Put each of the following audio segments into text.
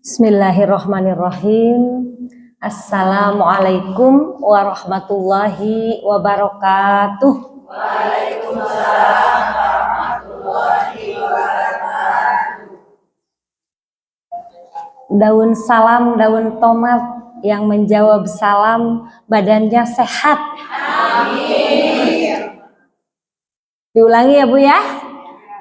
Bismillahirrahmanirrahim. Assalamualaikum warahmatullahi wabarakatuh. Waalaikumsalam warahmatullahi wabarakatuh. Daun salam, daun tomat yang menjawab salam, badannya sehat. Amin. Diulangi ya Bu ya.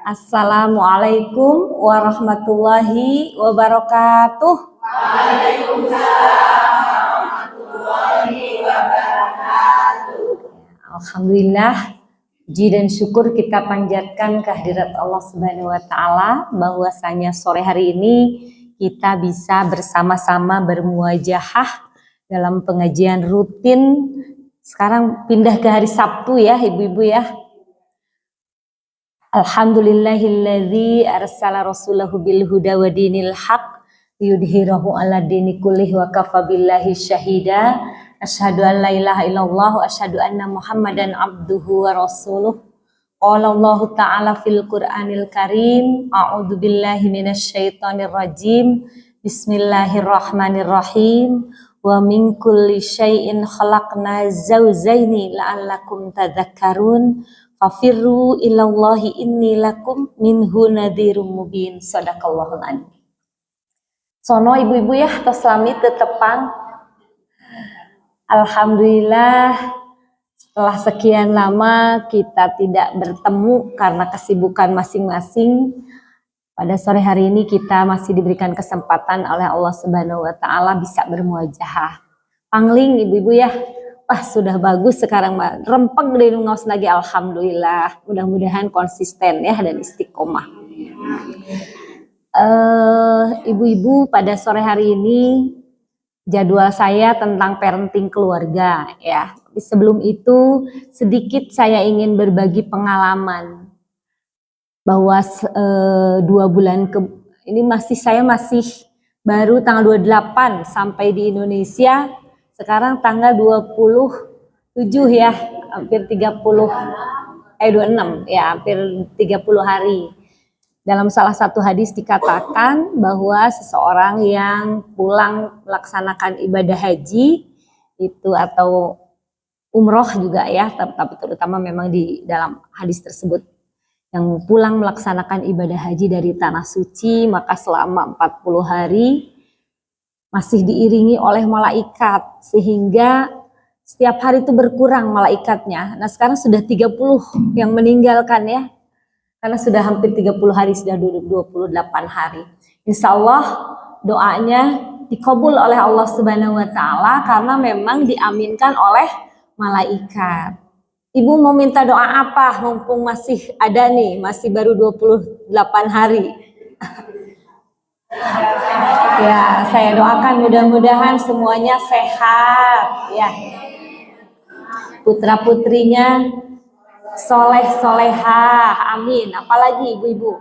Assalamualaikum warahmatullahi wabarakatuh. Waalaikumsalam warahmatullahi wabarakatuh. Alhamdulillah, puji dan syukur kita panjatkan kehadirat Allah Subhanahu wa Ta'ala bahwasanya sore hari ini kita bisa bersama-sama bermuajahah dalam pengajian rutin. Sekarang pindah ke hari Sabtu ya ibu-ibu ya. Alhamdulillahilladzi arsala rasulahu bil huda wa dinil haq yudhirahu ala dini kullih wa kafa billahi syahida. Asyhadu an la ilaha illallah wa asyhadu anna Muhammadan abduhu wa rasuluh. Qala Allah ta'ala fil Qur'anil Karim, a'udzu billahi minasyaitonir rajim. Bismillahirrahmanirrahim. Wa min kulli syai'in khalaqna zawjaini la'allakum tadhakkarun. Fafirru ilallahi inni lakum minhu nadhirum mubin. Shadaqallahul adzim. Sono ibu-ibu ya, terselami tetepang. Alhamdulillah setelah sekian lama kita tidak bertemu karena kesibukan masing-masing. Pada sore hari ini kita masih diberikan kesempatan oleh Allah Subhanahu wa Ta'ala bisa bermuajahah. Pangling ibu-ibu ya. Wah sudah bagus sekarang Mbak. Rempeng deh ngaus lagi alhamdulillah. Mudah-mudahan konsisten ya dan istiqomah. Ibu-ibu pada sore hari ini jadwal saya tentang parenting keluarga ya. Tapi sebelum itu sedikit saya ingin berbagi pengalaman bahwa 2 bulan ini saya masih baru tanggal 28 sampai di Indonesia. Sekarang tanggal 27 ya, hampir 26 ya, hampir 30 hari. Dalam salah satu hadis dikatakan bahwa seseorang yang pulang melaksanakan ibadah haji itu atau umroh juga ya, tapi terutama memang di dalam hadis tersebut yang pulang melaksanakan ibadah haji dari tanah suci maka selama 40 hari masih diiringi oleh malaikat sehingga setiap hari itu berkurang malaikatnya. Nah sekarang sudah 30 yang meninggalkan ya. Karena sudah hampir 30 hari, sudah 28 hari. Insya Allah doanya dikabul oleh Allah Subhanahu wa Ta'ala karena memang diaminkan oleh malaikat. Ibu mau minta doa apa mumpung masih ada nih, masih baru 28 hari. Ya, saya doakan mudah-mudahan semuanya sehat ya. Putra-putrinya soleh-solehah, amin. Apalagi ibu-ibu.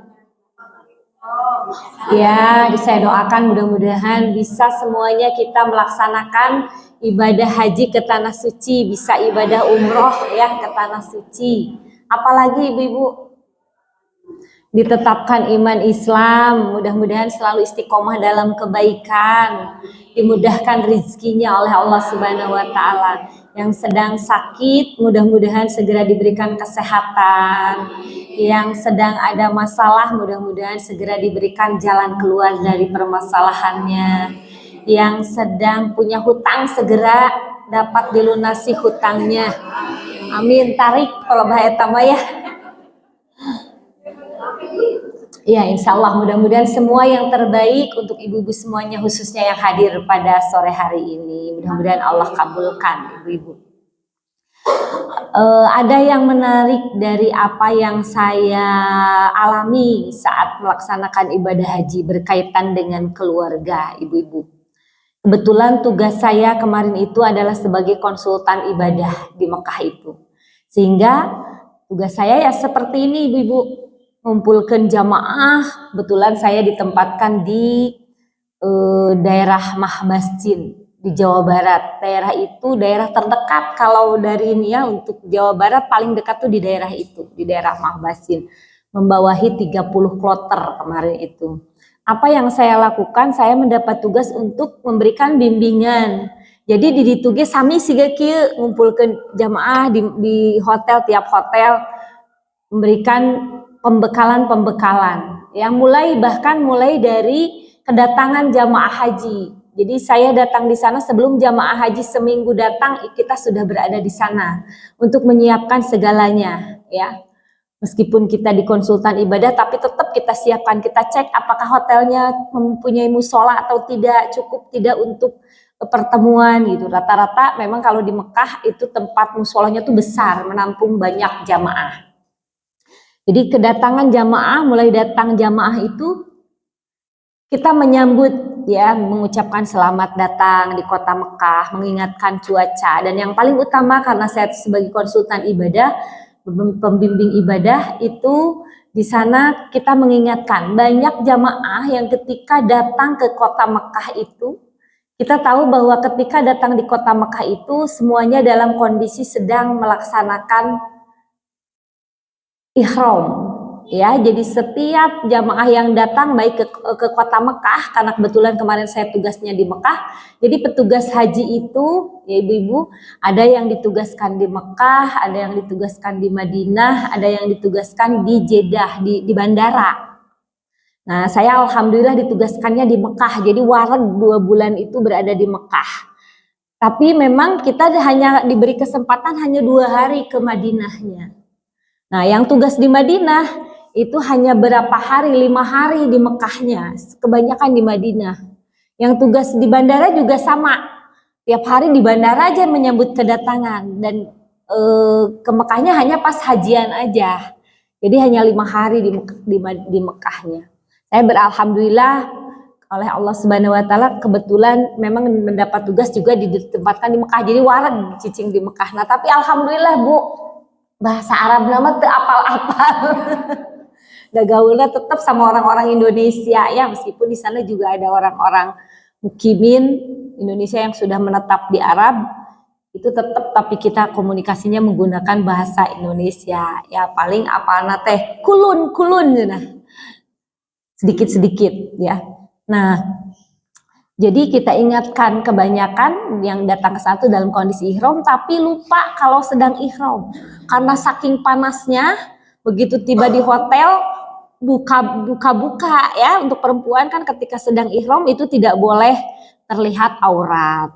Ya, saya doakan mudah-mudahan bisa semuanya kita melaksanakan ibadah haji ke tanah suci, bisa ibadah umroh ya ke tanah suci. Apalagi ibu-ibu ditetapkan iman Islam, mudah-mudahan selalu istiqomah dalam kebaikan, dimudahkan rezekinya oleh Allah Subhanahu wa Ta'ala. Yang sedang sakit, mudah-mudahan segera diberikan kesehatan. Yang sedang ada masalah, mudah-mudahan segera diberikan jalan keluar dari permasalahannya. Yang sedang punya hutang, segera dapat dilunasi hutangnya. Amin, tarik kalau bahaya tambah ya. Ya, insya Allah mudah-mudahan semua yang terbaik untuk ibu-ibu semuanya khususnya yang hadir pada sore hari ini. Mudah-mudahan Allah kabulkan ibu-ibu. Ada yang menarik dari apa yang saya alami saat melaksanakan ibadah haji berkaitan dengan keluarga ibu-ibu. Kebetulan tugas saya kemarin itu adalah sebagai konsultan ibadah di Mekah itu. Sehingga tugas saya ya seperti ini ibu-ibu. Mengumpulkan jamaah, kebetulan saya ditempatkan di daerah Mahbasjin di Jawa Barat. Daerah itu daerah terdekat kalau dari ini ya untuk Jawa Barat paling dekat tuh di daerah itu, di daerah Mahbasjin. Membawahi 30 kloter kemarin itu. Apa yang saya lakukan? Saya mendapat tugas untuk memberikan bimbingan. Jadi di tugas sami siga kieu ngumpulkeun jamaah di hotel, tiap hotel memberikan pembekalan yang bahkan mulai dari kedatangan jamaah haji. Jadi saya datang di sana sebelum jamaah haji seminggu datang, kita sudah berada di sana untuk menyiapkan segalanya, ya. Meskipun kita di konsultan ibadah, tapi tetap kita siapkan, kita cek apakah hotelnya mempunyai musola atau tidak, cukup tidak untuk pertemuan gitu. Rata-rata memang kalau di Mekah itu tempat musolanya tuh besar, menampung banyak jamaah. Jadi kedatangan jamaah, mulai datang jamaah itu kita menyambut, ya, mengucapkan selamat datang di kota Mekah, mengingatkan cuaca, dan yang paling utama karena saya sebagai konsultan ibadah, pembimbing ibadah itu di sana kita mengingatkan banyak jamaah yang ketika datang ke kota Mekah itu, kita tahu bahwa ketika datang di kota Mekah itu semuanya dalam kondisi sedang melaksanakan ihram, ya. Jadi setiap jamaah yang datang baik ke kota Mekah, karena kebetulan kemarin saya tugasnya di Mekah, jadi petugas haji itu, ya ibu-ibu, ada yang ditugaskan di Mekah, ada yang ditugaskan di Madinah, ada yang ditugaskan di Jeddah, di bandara. Nah, saya alhamdulillah ditugaskannya di Mekah, jadi wareg 2 bulan itu berada di Mekah. Tapi memang kita hanya diberi kesempatan hanya 2 hari ke Madinahnya. Nah, yang tugas di Madinah itu hanya berapa hari, 5 hari di Mekahnya, kebanyakan di Madinah. Yang tugas di bandara juga sama, tiap hari di bandara aja menyambut kedatangan, dan ke Mekahnya hanya pas hajian aja. Jadi hanya 5 hari di Mekahnya. Saya beralhamdulillah oleh Allah Subhanahu Wa Taala kebetulan memang mendapat tugas juga ditempatkan di Mekah. Jadi wareg cicing di Mekah. Nah, tapi alhamdulillah Bu, bahasa Arab nama teu apal-apal. Da gaulnya tetap sama orang-orang Indonesia, ya, meskipun di sana juga ada orang-orang mukimin Indonesia yang sudah menetap di Arab, itu tetap, tapi kita komunikasinya menggunakan bahasa Indonesia, ya. Paling apalna teh kulun nah, sedikit-sedikit, ya. Nah, jadi kita ingatkan kebanyakan yang datang ke sana itu dalam kondisi ihram, tapi lupa kalau sedang ihram. Karena saking panasnya, begitu tiba di hotel, buka-buka, ya. Untuk perempuan kan ketika sedang ihram itu tidak boleh terlihat aurat.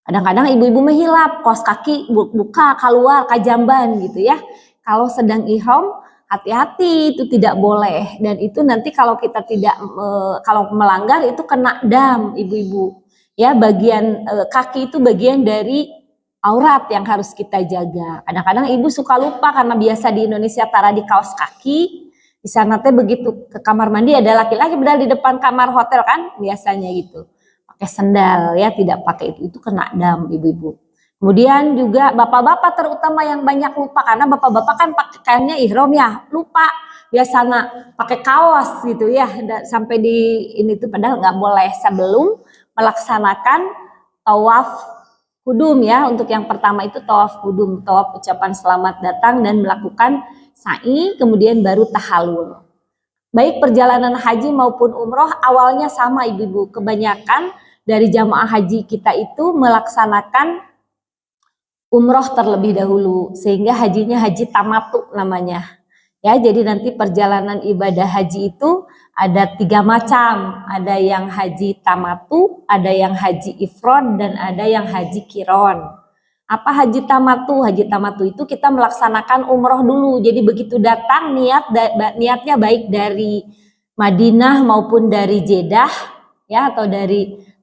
Kadang-kadang ibu-ibu menghilap, kaos kaki buka, keluar, kajamban gitu, ya. Kalau sedang ihram, hati-hati, itu tidak boleh, dan itu nanti kalau kita tidak kalau melanggar itu kena dam, ibu-ibu, ya. Bagian kaki itu bagian dari aurat yang harus kita jaga. Kadang-kadang ibu suka lupa karena biasa di Indonesia taruh di kaos kaki, di sana teh begitu ke kamar mandi ada laki-laki berada di depan kamar hotel kan biasanya gitu, pakai sendal, ya, tidak pakai itu kena dam, ibu-ibu. Kemudian juga bapak-bapak terutama yang banyak lupa, karena bapak-bapak kan pakaiannya ihram, ya, lupa biasanya pakai kaos gitu, ya, sampai di ini tuh padahal nggak boleh sebelum melaksanakan tawaf kudum, ya. Untuk yang pertama itu tawaf kudum, tawaf ucapan selamat datang dan melakukan sa'i, kemudian baru tahallul. Baik perjalanan haji maupun umroh awalnya sama, ibu-ibu. Kebanyakan dari jamaah haji kita itu melaksanakan umroh terlebih dahulu, sehingga hajinya haji tamatu namanya, ya. Jadi nanti perjalanan ibadah haji itu ada 3 macam, ada yang haji tamatu, ada yang haji ifrad, dan ada yang haji kiron. Apa haji tamatu? Haji tamatu itu kita melaksanakan umroh dulu, jadi begitu datang niatnya baik dari Madinah maupun dari Jeddah, ya, atau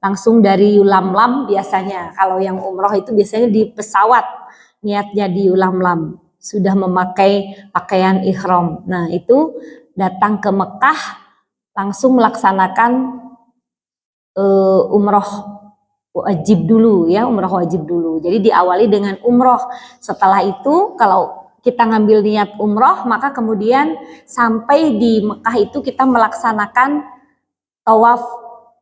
langsung dari Yulamlam biasanya. Kalau yang umroh itu biasanya di pesawat, niatnya di Yulamlam, sudah memakai pakaian ihram. Nah, itu datang ke Mekah langsung melaksanakan umroh wajib dulu, ya, umroh wajib dulu. Jadi diawali dengan umroh. Setelah itu kalau kita ngambil niat umroh, maka kemudian sampai di Mekah itu kita melaksanakan tawaf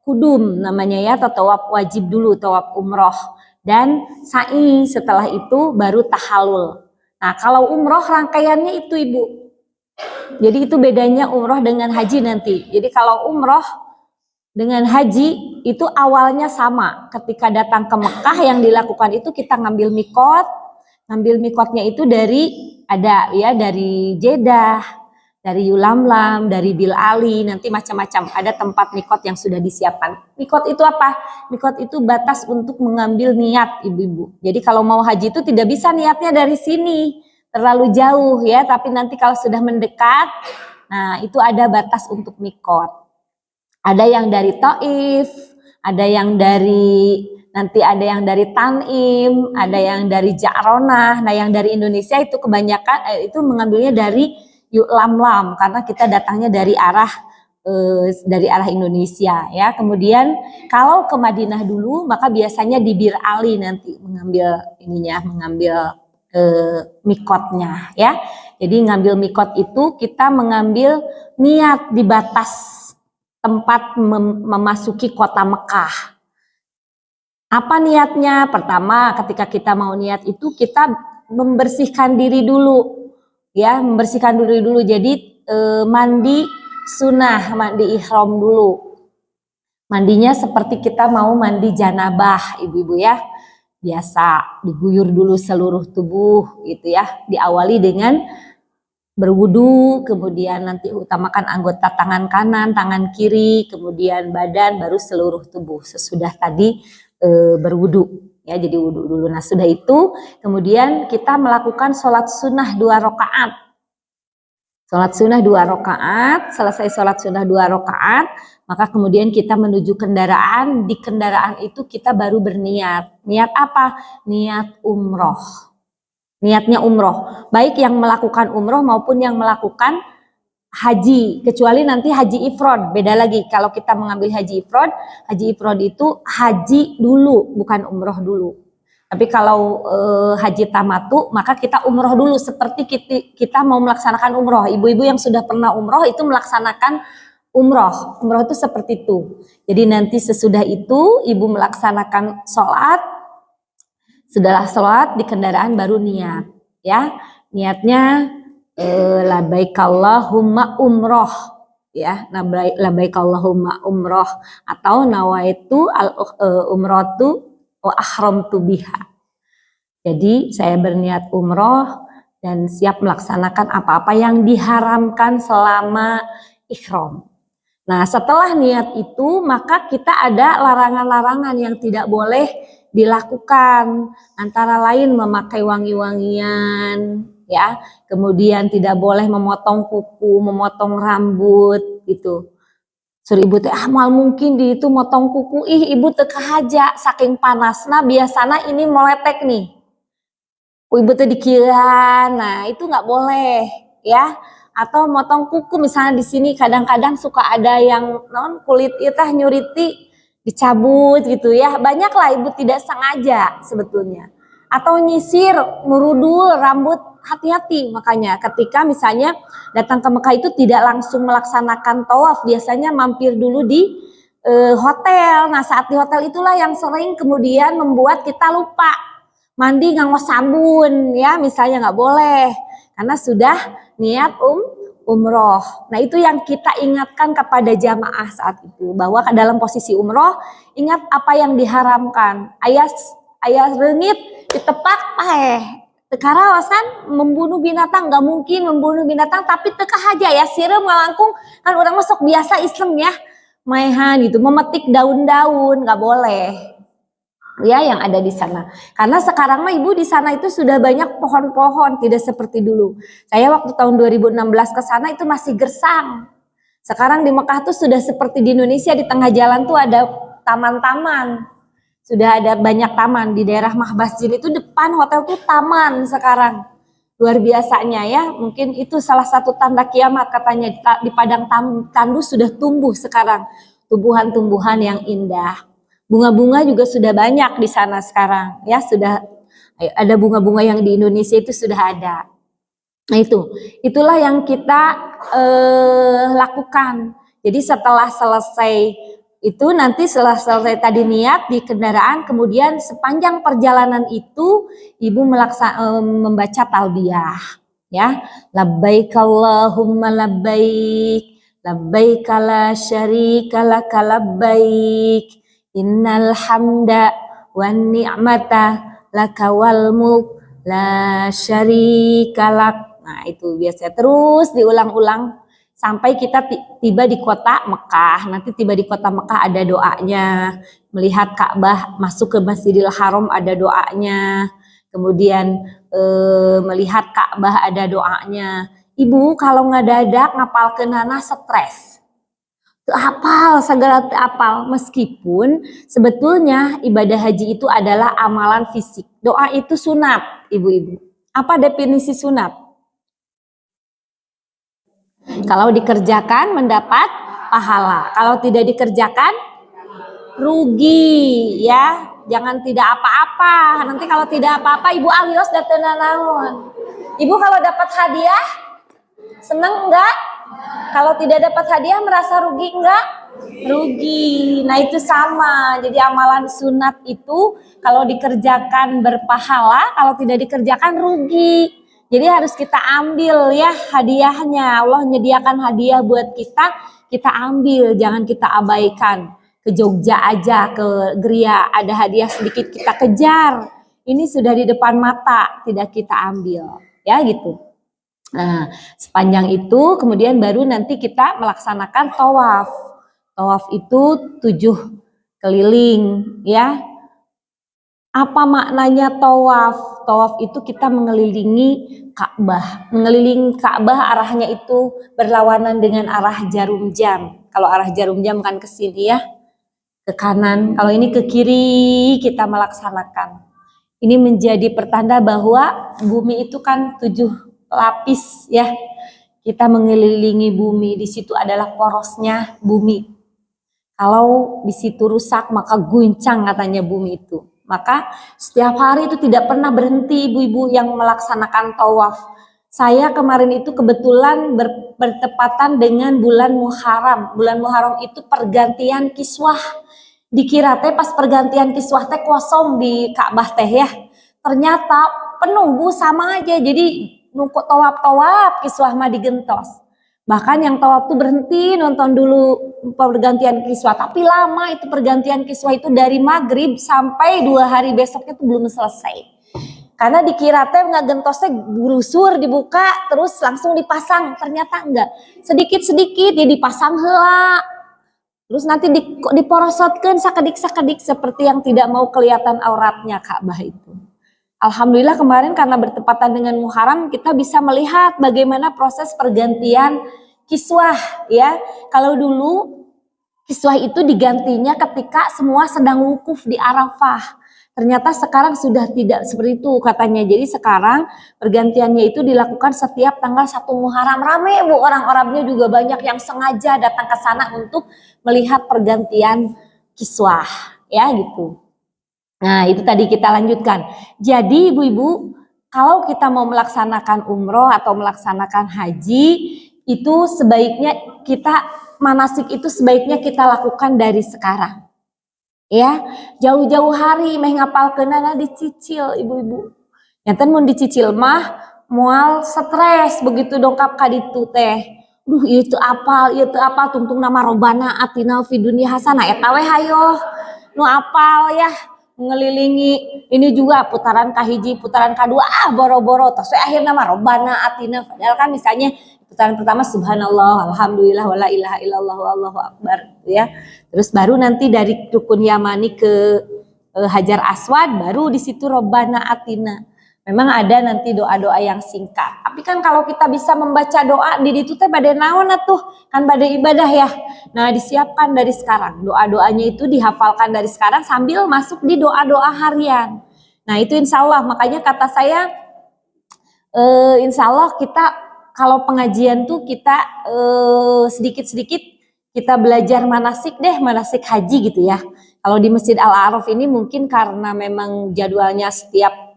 kudum namanya, ya, atau tawaf wajib dulu, tawaf umroh, dan sa'i. Setelah itu baru tahallul. Nah, kalau umroh rangkaiannya itu, ibu, Jadi itu bedanya umroh dengan haji nanti. Jadi kalau umroh dengan haji itu awalnya sama. Ketika datang ke Mekah yang dilakukan itu kita ngambil mikot. Ngambil mikotnya itu dari dari Jeddah, dari Yulamlam, dari Bil Ali, nanti macam-macam. Ada tempat mikot yang sudah disiapkan. Mikot itu apa? Mikot itu batas untuk mengambil niat, ibu-ibu. Jadi kalau mau haji itu tidak bisa niatnya dari sini, terlalu jauh ya. Tapi nanti kalau sudah mendekat, nah itu ada batas untuk mikot. Ada yang dari Taif, ada yang dari Tanim, ada yang dari Ja'ronah. Nah yang dari Indonesia itu kebanyakan itu mengambilnya dari Yulamlam karena kita datangnya dari arah Indonesia ya. Kemudian kalau ke Madinah dulu maka biasanya di Bir Ali nanti mengambil mikotnya ya. Jadi ngambil mikot itu kita mengambil niat di batas tempat memasuki kota Mekah. Apa niatnya? Pertama, ketika kita mau niat itu kita membersihkan diri dulu, ya, membersihkan diri dulu. Jadi mandi sunnah, mandi ihram dulu. Mandinya seperti kita mau mandi janabah, ibu-ibu ya. Biasa diguyur dulu seluruh tubuh, gitu ya. Diawali dengan berwudu, kemudian nanti utamakan anggota tangan kanan, tangan kiri, kemudian badan, baru seluruh tubuh sesudah tadi berwudu ya. Jadi wudu dulu. Nah sudah itu kemudian kita melakukan sholat sunnah 2 rakaat. Sholat sunnah 2 rakaat, selesai sholat sunnah 2 rakaat, maka kemudian kita menuju kendaraan. Di kendaraan itu kita baru berniat. Niat apa? Niat umroh. Niatnya umroh, baik yang melakukan umroh maupun yang melakukan haji, kecuali nanti haji ifrod, beda lagi. Kalau kita mengambil haji ifrod itu haji dulu, bukan umroh dulu. Tapi kalau haji tamatu, maka kita umroh dulu, seperti kita mau melaksanakan umroh. Ibu-ibu yang sudah pernah umroh itu melaksanakan umroh itu seperti itu. Jadi nanti sesudah itu ibu melaksanakan sholat. Setelah sholat di kendaraan baru niat, ya. Niatnya labbaik Allahumma umroh, ya. Labbaik Allahumma umroh atau nawaitu umrotu wa ahramtu biha. Jadi saya berniat umroh dan siap melaksanakan apa-apa yang diharamkan selama ihram. Nah setelah niat itu maka kita ada larangan-larangan yang tidak boleh dilakukan, antara lain memakai wangi-wangian ya, kemudian tidak boleh memotong kuku, memotong rambut gitu. Suruh ibu teh mal mungkin di itu motong kuku, ibu teu kahaja saking panasna, biasana ini meletek nih. Ibu teh dikiran, nah itu nggak boleh ya. Atau motong kuku misalnya di sini kadang-kadang suka ada yang kulit itah nyuriti dicabut gitu ya, banyaklah ibu tidak sengaja sebetulnya. Atau nyisir, merudul rambut, hati-hati. Makanya ketika misalnya datang ke Mekah itu tidak langsung melaksanakan tawaf, biasanya mampir dulu di hotel. Nah saat di hotel itulah yang sering kemudian membuat kita lupa mandi nganggo sabun ya, misalnya nggak boleh karena sudah niat umroh. Nah itu yang kita ingatkan kepada jamaah saat itu, bahwa dalam posisi umroh ingat apa yang diharamkan. Ayah reungit ditepak tekarawasan membunuh binatang, nggak mungkin membunuh binatang, tapi teka aja ya sirem ngalangkung kan orang masuk biasa iseng ya maehan gitu, memetik daun-daun nggak boleh ya yang ada di sana. Karena sekarang mah ibu di sana itu sudah banyak pohon-pohon, tidak seperti dulu. Saya waktu tahun 2016 ke sana itu masih gersang. Sekarang di Mekah tuh sudah seperti di Indonesia, di tengah jalan tuh ada taman-taman. Sudah ada banyak taman di daerah Mahbasjin itu, depan hotel tuh taman sekarang. Luar biasanya ya, mungkin itu salah satu tanda kiamat katanya, di padang tandu sudah tumbuh sekarang tumbuhan-tumbuhan yang indah. Bunga-bunga juga sudah banyak di sana sekarang ya, sudah ada bunga-bunga yang di Indonesia itu sudah ada. Nah itulah yang kita lakukan. Jadi setelah selesai itu nanti setelah selesai tadi niat di kendaraan, kemudian sepanjang perjalanan itu ibu membaca talbiyah Ya, labbaik Allahumma labbaik, labbaik la syarika laka labbaik, innal hamda wan ni'mata laka wal mulk la syarika lak. Nah, itu biasa terus diulang-ulang sampai kita tiba di kota Mekah. Nanti tiba di kota Mekah ada doanya. Melihat Ka'bah, masuk ke Masjidil Haram ada doanya. Kemudian melihat Ka'bah ada doanya. Ibu kalau ngadadak ngapalkeunana stres. Teu hafal segala apal, meskipun sebetulnya ibadah haji itu adalah amalan fisik. Doa itu sunat, ibu-ibu. Apa definisi sunat? Kalau dikerjakan mendapat pahala. Kalau tidak dikerjakan rugi, ya. Jangan tidak apa-apa. Nanti kalau tidak apa-apa ibu alios datang naon. Ibu kalau dapat hadiah seneng enggak? Kalau tidak dapat hadiah merasa rugi enggak? Rugi. Nah itu sama. Jadi amalan sunat itu kalau dikerjakan berpahala, kalau tidak dikerjakan rugi. Jadi harus kita ambil ya hadiahnya. Allah menyediakan hadiah buat kita ambil, jangan kita abaikan. Ke Jogja aja, ke Gria, ada hadiah sedikit kita kejar. Ini sudah di depan mata, tidak kita ambil. Ya gitu. Nah, sepanjang itu kemudian baru nanti kita melaksanakan tawaf. Tawaf itu 7 keliling ya. Apa maknanya tawaf? Tawaf itu kita mengelilingi Ka'bah. Mengelilingi Ka'bah arahnya itu berlawanan dengan arah jarum jam. Kalau arah jarum jam kan ke sini ya, ke kanan. Kalau ini ke kiri kita melaksanakan. Ini menjadi pertanda bahwa bumi itu kan 7 lapis ya. Kita mengelilingi bumi, di situ adalah porosnya bumi. Kalau di situ rusak maka guncang katanya bumi itu. Maka setiap hari itu tidak pernah berhenti ibu-ibu yang melaksanakan tawaf. Saya kemarin itu kebetulan bertepatan dengan bulan Muharram. Bulan Muharram itu pergantian kiswah. Dikira teh pas pergantian kiswah teh kosong di Ka'bah teh ya. Ternyata penuh Bu, sama aja. Jadi nunggu tawaf kiswah mah digentos. Bahkan yang tawaf tuh berhenti nonton dulu pergantian kiswah. Tapi lama itu pergantian kiswah itu dari maghrib sampai 2 hari besoknya tuh belum selesai. Karena dikira teh ngagentosnya brusur dibuka terus langsung dipasang. Ternyata enggak. Sedikit-sedikit ya dipasang heula. Terus nanti diporosotkan sakedik-sakedik seperti yang tidak mau kelihatan auratnya Ka'bah itu. Alhamdulillah kemarin karena bertepatan dengan Muharram kita bisa melihat bagaimana proses pergantian kiswah ya. Kalau dulu kiswah itu digantinya ketika semua sedang wukuf di Arafah. Ternyata sekarang sudah tidak seperti itu katanya. Jadi sekarang pergantiannya itu dilakukan setiap tanggal 1 Muharram. Rame Bu, orang-orangnya juga banyak yang sengaja datang ke sana untuk melihat pergantian kiswah ya gitu. Nah itu tadi kita lanjutkan. Jadi ibu-ibu kalau kita mau melaksanakan umroh atau melaksanakan haji itu sebaiknya kita manasik itu sebaiknya kita lakukan dari sekarang. Ya, jauh-jauh hari meh ngapalkeunana dicicil ibu-ibu. Nyanten mun dicicil mah moal stres begitu dongkap ka ditu teh. Duh ieu teu apal, tungtung nama robana atina fi dunya hasanah eta we hayo. Nu apal ya ngelilingi ini juga putaran kahiji, putaran kedua boro-boro tos akhirna mah robana atina padahal kan misalnya putaran pertama subhanallah, alhamdulillah, wala ilaha illallah, wallahu akbar ya. Terus baru nanti dari rukun yamani ke Hajar Aswad baru di situ robbana atina. Memang ada nanti doa-doa yang singkat. Tapi kan kalau kita bisa membaca doa di ditu teh bade naon atuh? Kan bade ibadah ya. Nah, disiapkan dari sekarang. Doa-doanya itu dihafalkan dari sekarang sambil masuk di doa-doa harian. Nah, itu insya Allah. Makanya kata saya insya Allah kita kalau pengajian tuh kita sedikit-sedikit kita belajar manasik deh, manasik haji gitu ya. Kalau di Masjid Al-A'raf ini mungkin karena memang jadwalnya setiap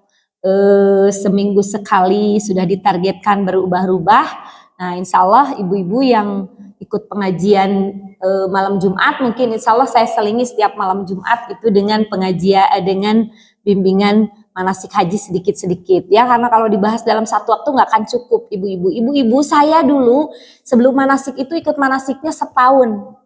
seminggu sekali sudah ditargetkan berubah-ubah. Nah insya Allah ibu-ibu yang ikut pengajian malam Jumat mungkin insya Allah saya selingi setiap malam Jumat itu dengan pengajian dengan bimbingan manasik haji sedikit-sedikit ya, karena kalau dibahas dalam satu waktu nggak akan cukup ibu-ibu. Ibu-ibu saya dulu sebelum manasik itu ikut manasiknya setahun.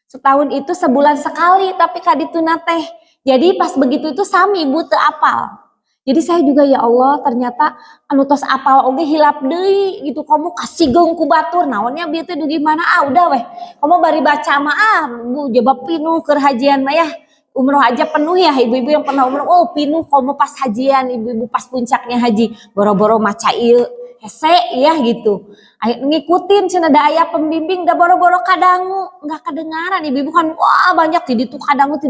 Setahun itu sebulan sekali, tapi kadituna teh. Jadi pas begitu itu sami ibu teu apal. Jadi saya juga ya Allah ternyata anu tos apal oge hilap deui gitu. Kamu kasih ku batur naonnya bieu teh gimana udah weh. Kamu bari baca mah bu jebab pinuh keur hajian mah ya. Umroh aja penuh ya ibu-ibu yang pernah umroh. Oh pinuh kamu pas hajian ibu-ibu pas puncaknya haji. Boro-boro maca ieu hese ya gitu. Ngikutin cenah da aya pembimbing da boro-boro kadangu nggak kedengaran ibu-ibu kan wah banyak di ditu kadangu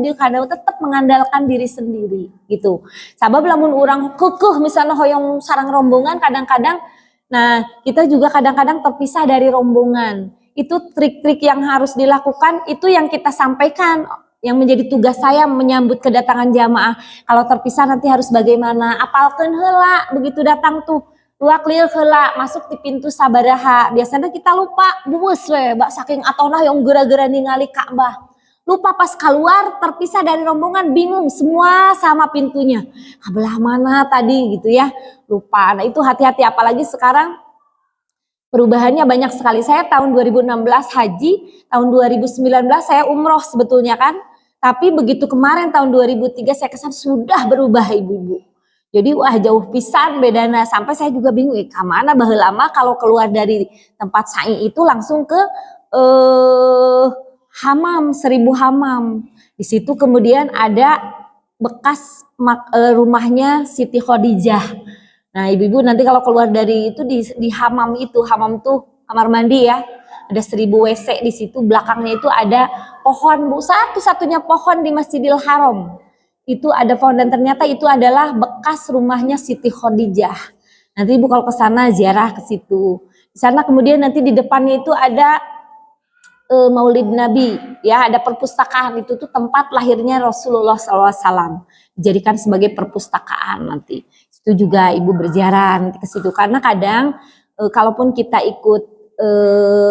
tetap mengandalkan diri sendiri gitu. Sabab lamun orang kekeh misalnya hoyong sarang rombongan kadang-kadang nah kita juga kadang-kadang terpisah dari rombongan. Itu trik-trik yang harus dilakukan itu yang kita sampaikan yang menjadi tugas saya menyambut kedatangan jamaah. Kalau terpisah nanti harus bagaimana? Apalkeun heula begitu datang tuh luak lieu heula masuk di pintu sabaraha. Biasanya kita lupa buus we saking atona yang geura-geura ningali Ka'bah. Lupa pas keluar terpisah dari rombongan bingung semua sama pintunya. Kabelah mana tadi gitu ya. Lupa. Nah itu hati-hati apalagi sekarang perubahannya banyak sekali. Saya tahun 2016 haji, tahun 2019 saya umroh sebetulnya kan. Tapi begitu kemarin tahun 2003 saya kesan sudah berubah ibu-ibu. Jadi wah jauh pisan bedana sampai saya juga bingung kemana baheula lama kalau keluar dari tempat sa'i itu langsung ke hamam 1000 hamam. Di situ kemudian ada bekas rumahnya Siti Khadijah. Nah ibu-ibu nanti kalau keluar dari itu di hamam itu, hamam tuh kamar mandi ya. Ada 1000 WC di situ, belakangnya itu ada pohon bu, satu-satunya pohon di Masjidil Haram. Itu ada pohon dan ternyata itu adalah bekas rumahnya Siti Khadijah. Nanti ibu kalau ke sana ziarah ke situ. Di sana kemudian nanti di depannya itu ada Maulid Nabi, ya ada perpustakaan itu tuh tempat lahirnya Rasulullah SAW. Dijadikan sebagai perpustakaan nanti. Itu juga ibu berziarah nanti ke situ karena kadang kalaupun kita ikut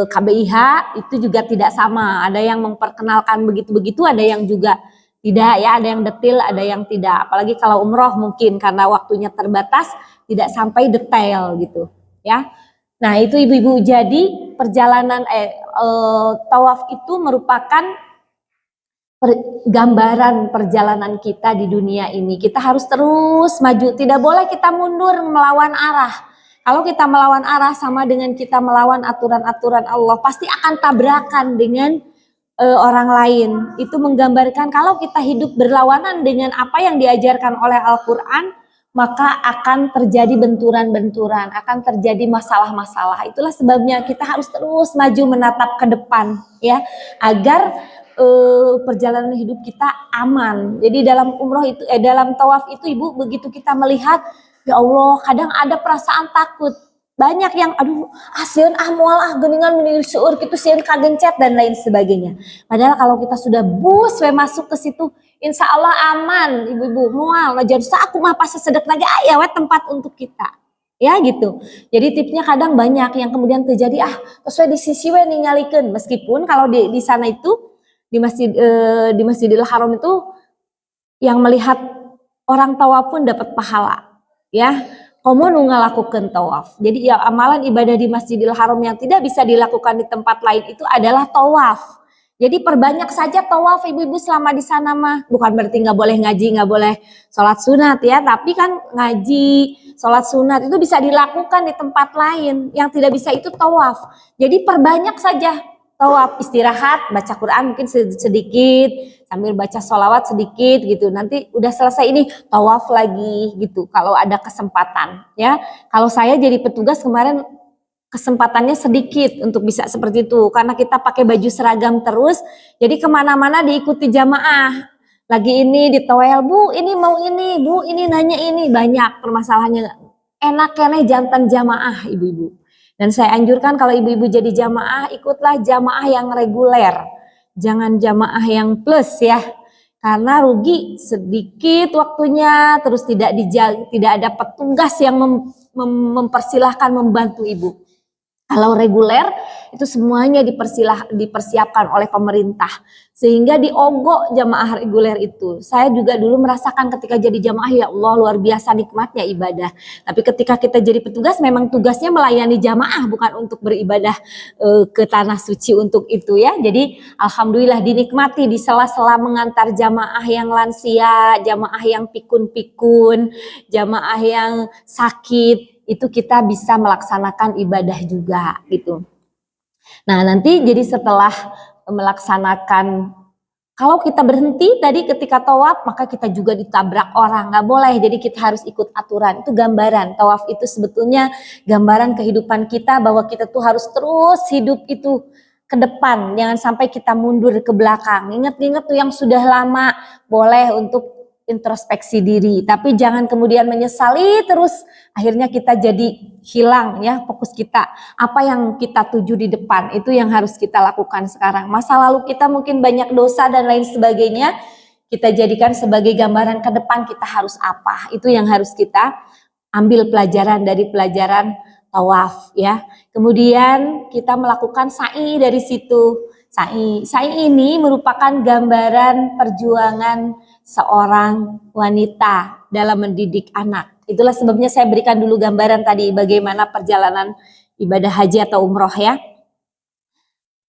KBIH itu juga tidak sama. Ada yang memperkenalkan begitu-begitu, ada yang juga tidak ya, ada yang detil, ada yang tidak. Apalagi kalau umroh mungkin karena waktunya terbatas tidak sampai detail gitu, ya. Nah itu ibu-ibu jadi perjalanan tawaf itu merupakan gambaran perjalanan kita di dunia ini. Kita harus terus maju, tidak boleh kita mundur melawan arah. Kalau kita melawan arah sama dengan kita melawan aturan-aturan Allah, pasti akan tabrakan dengan orang lain. Itu menggambarkan kalau kita hidup berlawanan dengan apa yang diajarkan oleh Al-Quran, maka akan terjadi benturan-benturan, akan terjadi masalah-masalah. Itulah sebabnya kita harus terus maju menatap ke depan, ya, agar perjalanan hidup kita aman. Jadi dalam umroh itu, dalam tawaf itu ibu begitu kita melihat, ya Allah, kadang ada perasaan takut. Banyak yang aduh sieun moal geuningan meni seueur kitu sieun kagencet dan lain sebagainya. Padahal kalau kita sudah bus masuk ke situ insya Allah aman ibu-ibu moal najan aku mah pas sedek lagi aya we tempat untuk kita. Ya gitu. Jadi tipsnya kadang banyak yang kemudian terjadi terus we di sisi we ningalikeun meskipun kalau di sana itu di Masjidil Haram itu yang melihat orang tawaf pun dapat pahala ya. Komo nu ngalakukeun tawaf. Jadi ya amalan ibadah di Masjidil Haram yang tidak bisa dilakukan di tempat lain itu adalah tawaf. Jadi perbanyak saja tawaf ibu-ibu selama di sana mah. Bukan berarti nggak boleh ngaji, nggak boleh sholat sunat ya. Tapi kan ngaji, sholat sunat itu bisa dilakukan di tempat lain. Yang tidak bisa itu tawaf. Jadi perbanyak saja tawaf, istirahat, baca Quran mungkin sedikit, sambil baca sholawat sedikit gitu. Nanti udah selesai ini tawaf lagi gitu kalau ada kesempatan ya. Kalau saya jadi petugas kemarin kesempatannya sedikit untuk bisa seperti itu. Karena kita pakai baju seragam terus, jadi kemana-mana diikuti jamaah. Lagi ini ditowel, bu ini mau ini, bu ini nanya ini. Banyak permasalahannya. Enak keneh jantan jamaah ibu-ibu. Dan saya anjurkan kalau ibu-ibu jadi jamaah, ikutlah jamaah yang reguler. Jangan jamaah yang plus ya. Karena rugi sedikit waktunya, terus tidak ada petugas yang mempersilahkan membantu ibu. Kalau reguler itu semuanya dipersiapkan oleh pemerintah sehingga diogok jamaah reguler itu. Saya juga dulu merasakan ketika jadi jamaah, ya Allah luar biasa nikmatnya ibadah. Tapi ketika kita jadi petugas memang tugasnya melayani jamaah, bukan untuk beribadah ke tanah suci untuk itu ya. Jadi alhamdulillah dinikmati di sela-sela mengantar jamaah yang lansia, jamaah yang pikun-pikun, jamaah yang sakit, itu kita bisa melaksanakan ibadah juga gitu. Nah nanti jadi setelah melaksanakan, kalau kita berhenti tadi ketika tawaf maka kita juga ditabrak orang, nggak boleh. Jadi kita harus ikut aturan. Itu gambaran tawaf itu sebetulnya gambaran kehidupan kita, bahwa kita tuh harus terus hidup itu ke depan, jangan sampai kita mundur ke belakang. Ingat-ingat tuh yang sudah lama, boleh untuk introspeksi diri, tapi jangan kemudian menyesali terus, akhirnya kita jadi hilang ya fokus kita, apa yang kita tuju di depan. Itu yang harus kita lakukan sekarang. Masa lalu kita mungkin banyak dosa dan lain sebagainya, kita jadikan sebagai gambaran ke depan kita harus apa. Itu yang harus kita ambil pelajaran dari pelajaran tawaf ya. Kemudian kita melakukan sa'i dari situ. Sa'i ini merupakan gambaran perjuangan seorang wanita dalam mendidik anak. Itulah sebabnya saya berikan dulu gambaran tadi bagaimana perjalanan ibadah haji atau umroh ya.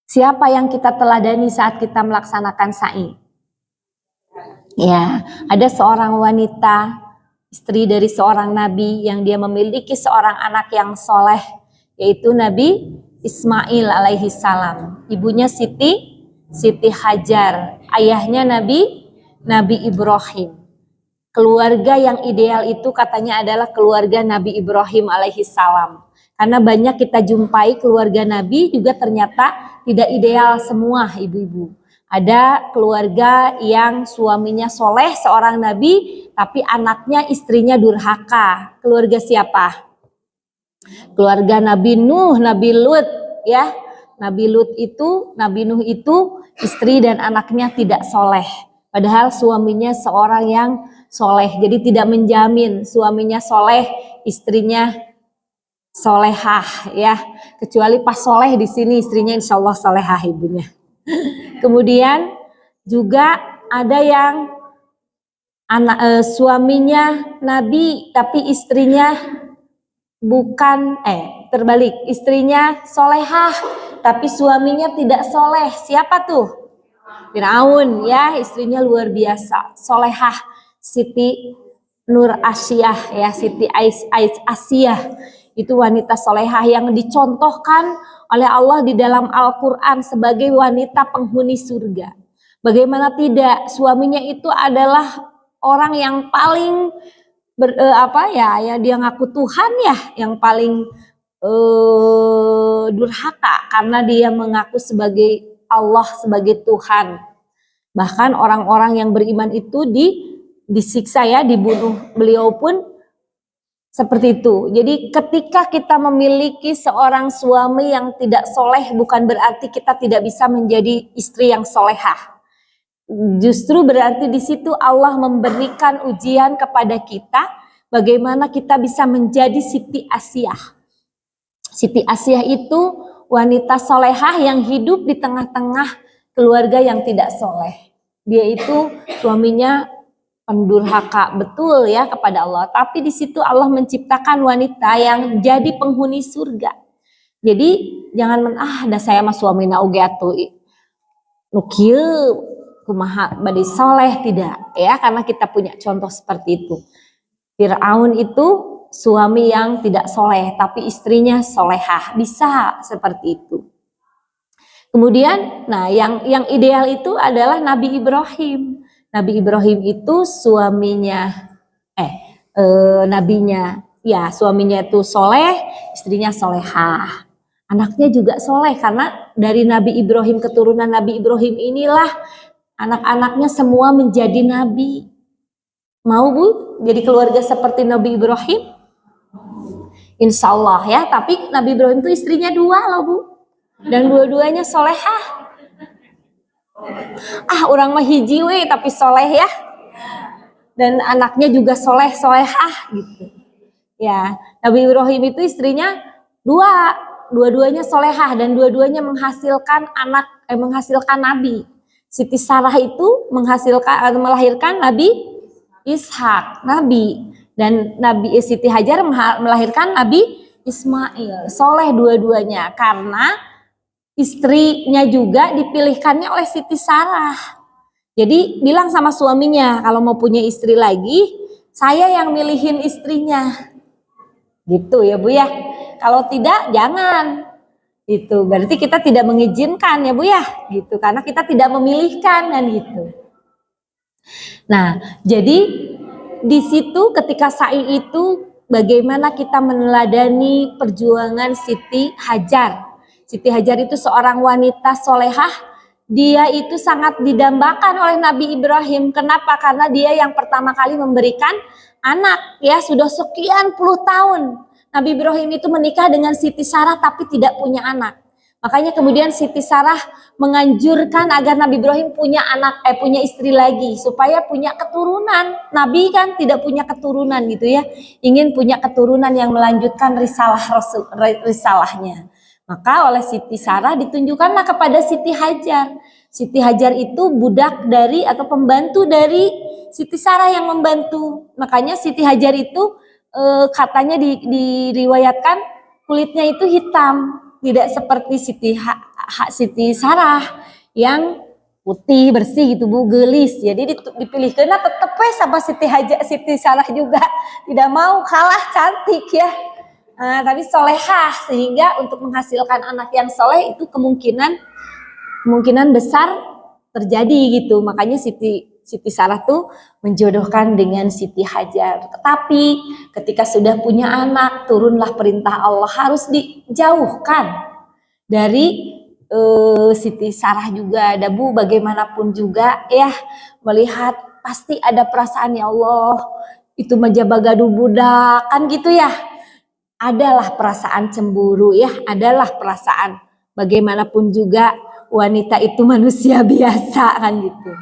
Siapa yang kita teladani saat kita melaksanakan sa'i? Ya, ada seorang wanita, istri dari seorang nabi, yang dia memiliki seorang anak yang soleh, yaitu Nabi Ismail alaihi salam. Ibunya Siti Hajar, ayahnya Nabi Ibrahim. Keluarga yang ideal itu katanya adalah keluarga Nabi Ibrahim alaihi salam. Karena banyak kita jumpai keluarga Nabi juga ternyata tidak ideal semua ibu-ibu. Ada keluarga yang suaminya soleh seorang Nabi, tapi anaknya istrinya durhaka. Keluarga siapa? Keluarga Nabi Nuh, Nabi Lut ya. Nabi Nuh itu istri dan anaknya tidak soleh. Padahal suaminya seorang yang soleh. Jadi tidak menjamin suaminya soleh, istrinya solehah ya. Kecuali pas soleh di sini istrinya insya Allah solehah ibunya. Kemudian juga ada yang suaminya Nabi tapi istrinya terbalik, istrinya solehah tapi suaminya tidak soleh. Siapa tuh? Firaun ya, istrinya luar biasa solehah, Siti Nur Asyah ya, Siti Asyah. Itu wanita solehah yang dicontohkan oleh Allah di dalam Al-Quran sebagai wanita penghuni surga. Bagaimana tidak, suaminya itu adalah orang yang paling ya dia ngaku Tuhan ya, yang paling durhaka karena dia mengaku sebagai Allah sebagai Tuhan. Bahkan orang-orang yang beriman itu disiksa ya, dibunuh. Beliau pun seperti itu. Jadi ketika kita memiliki seorang suami yang tidak soleh, bukan berarti kita tidak bisa menjadi istri yang solehah. Justru berarti di situ Allah memberikan ujian kepada kita, bagaimana kita bisa menjadi Siti Asyah. Siti Asyah itu wanita solehah yang hidup di tengah-tengah keluarga yang tidak soleh. Dia itu suaminya pendurhaka betul ya kepada Allah. Tapi di situ Allah menciptakan wanita yang jadi penghuni surga. Jadi jangan dah saya mah suamina oge atuh nu kieu kumaha bade soleh, tidak ya, karena kita punya contoh seperti itu. Firaun itu suami yang tidak soleh tapi istrinya solehah, bisa seperti itu. Kemudian yang ideal itu adalah Nabi Ibrahim. Nabi Ibrahim itu nabinya ya, suaminya itu soleh, istrinya solehah. Anaknya juga soleh, karena dari Nabi Ibrahim, keturunan Nabi Ibrahim inilah anak-anaknya semua menjadi nabi. Mau Bu jadi keluarga seperti Nabi Ibrahim? Insya Allah ya. Tapi Nabi Ibrahim itu istrinya 2 loh Bu, dan dua-duanya solehah. Orang mah hiji we tapi soleh ya, dan anaknya juga solehah gitu ya. Nabi Ibrahim itu istrinya 2, dua-duanya solehah dan dua-duanya menghasilkan menghasilkan nabi. Siti Sarah itu melahirkan Nabi Ishak, nabi, dan Siti Hajar melahirkan Nabi Ismail. Soleh dua-duanya karena istrinya juga dipilihkannya oleh Siti Sarah. Jadi bilang sama suaminya kalau mau punya istri lagi, saya yang milihin istrinya. Gitu ya Bu ya. Kalau tidak jangan. Itu berarti kita tidak mengizinkan ya Bu ya. Gitu karena kita tidak memilihkan kan gitu. Nah, jadi di situ ketika sa'i itu bagaimana kita meneladani perjuangan Siti Hajar. Siti Hajar itu seorang wanita solehah. Dia itu sangat didambakan oleh Nabi Ibrahim. Kenapa? Karena dia yang pertama kali memberikan anak. Ya, sudah sekian puluh tahun Nabi Ibrahim itu menikah dengan Siti Sarah tapi tidak punya anak. Makanya kemudian Siti Sarah menganjurkan agar Nabi Ibrahim punya punya istri lagi supaya punya keturunan. Nabi kan tidak punya keturunan gitu ya. Ingin punya keturunan yang melanjutkan risalahnya. Maka oleh Siti Sarah ditunjukkanlah kepada Siti Hajar. Siti Hajar itu budak dari atau pembantu dari Siti Sarah yang membantu. Makanya Siti Hajar itu katanya diriwayatkan kulitnya itu hitam, tidak seperti Siti Sarah yang putih bersih gitu Bu, gelis. Jadi dipilih karena tetep sama Siti Sarah juga tidak mau kalah cantik ya. Tapi solehah, sehingga untuk menghasilkan anak yang soleh itu kemungkinan besar terjadi gitu. Makanya Siti Sarah tuh menjodohkan dengan Siti Hajar. Tetapi ketika sudah punya anak, turunlah perintah Allah harus dijauhkan dari Siti Sarah juga. Ada Bu, bagaimanapun juga ya, melihat pasti ada perasaan ya Allah, itu menjaga gaduh budak kan gitu ya. Adalah perasaan cemburu ya, adalah perasaan bagaimanapun juga wanita itu manusia biasa kan gitu.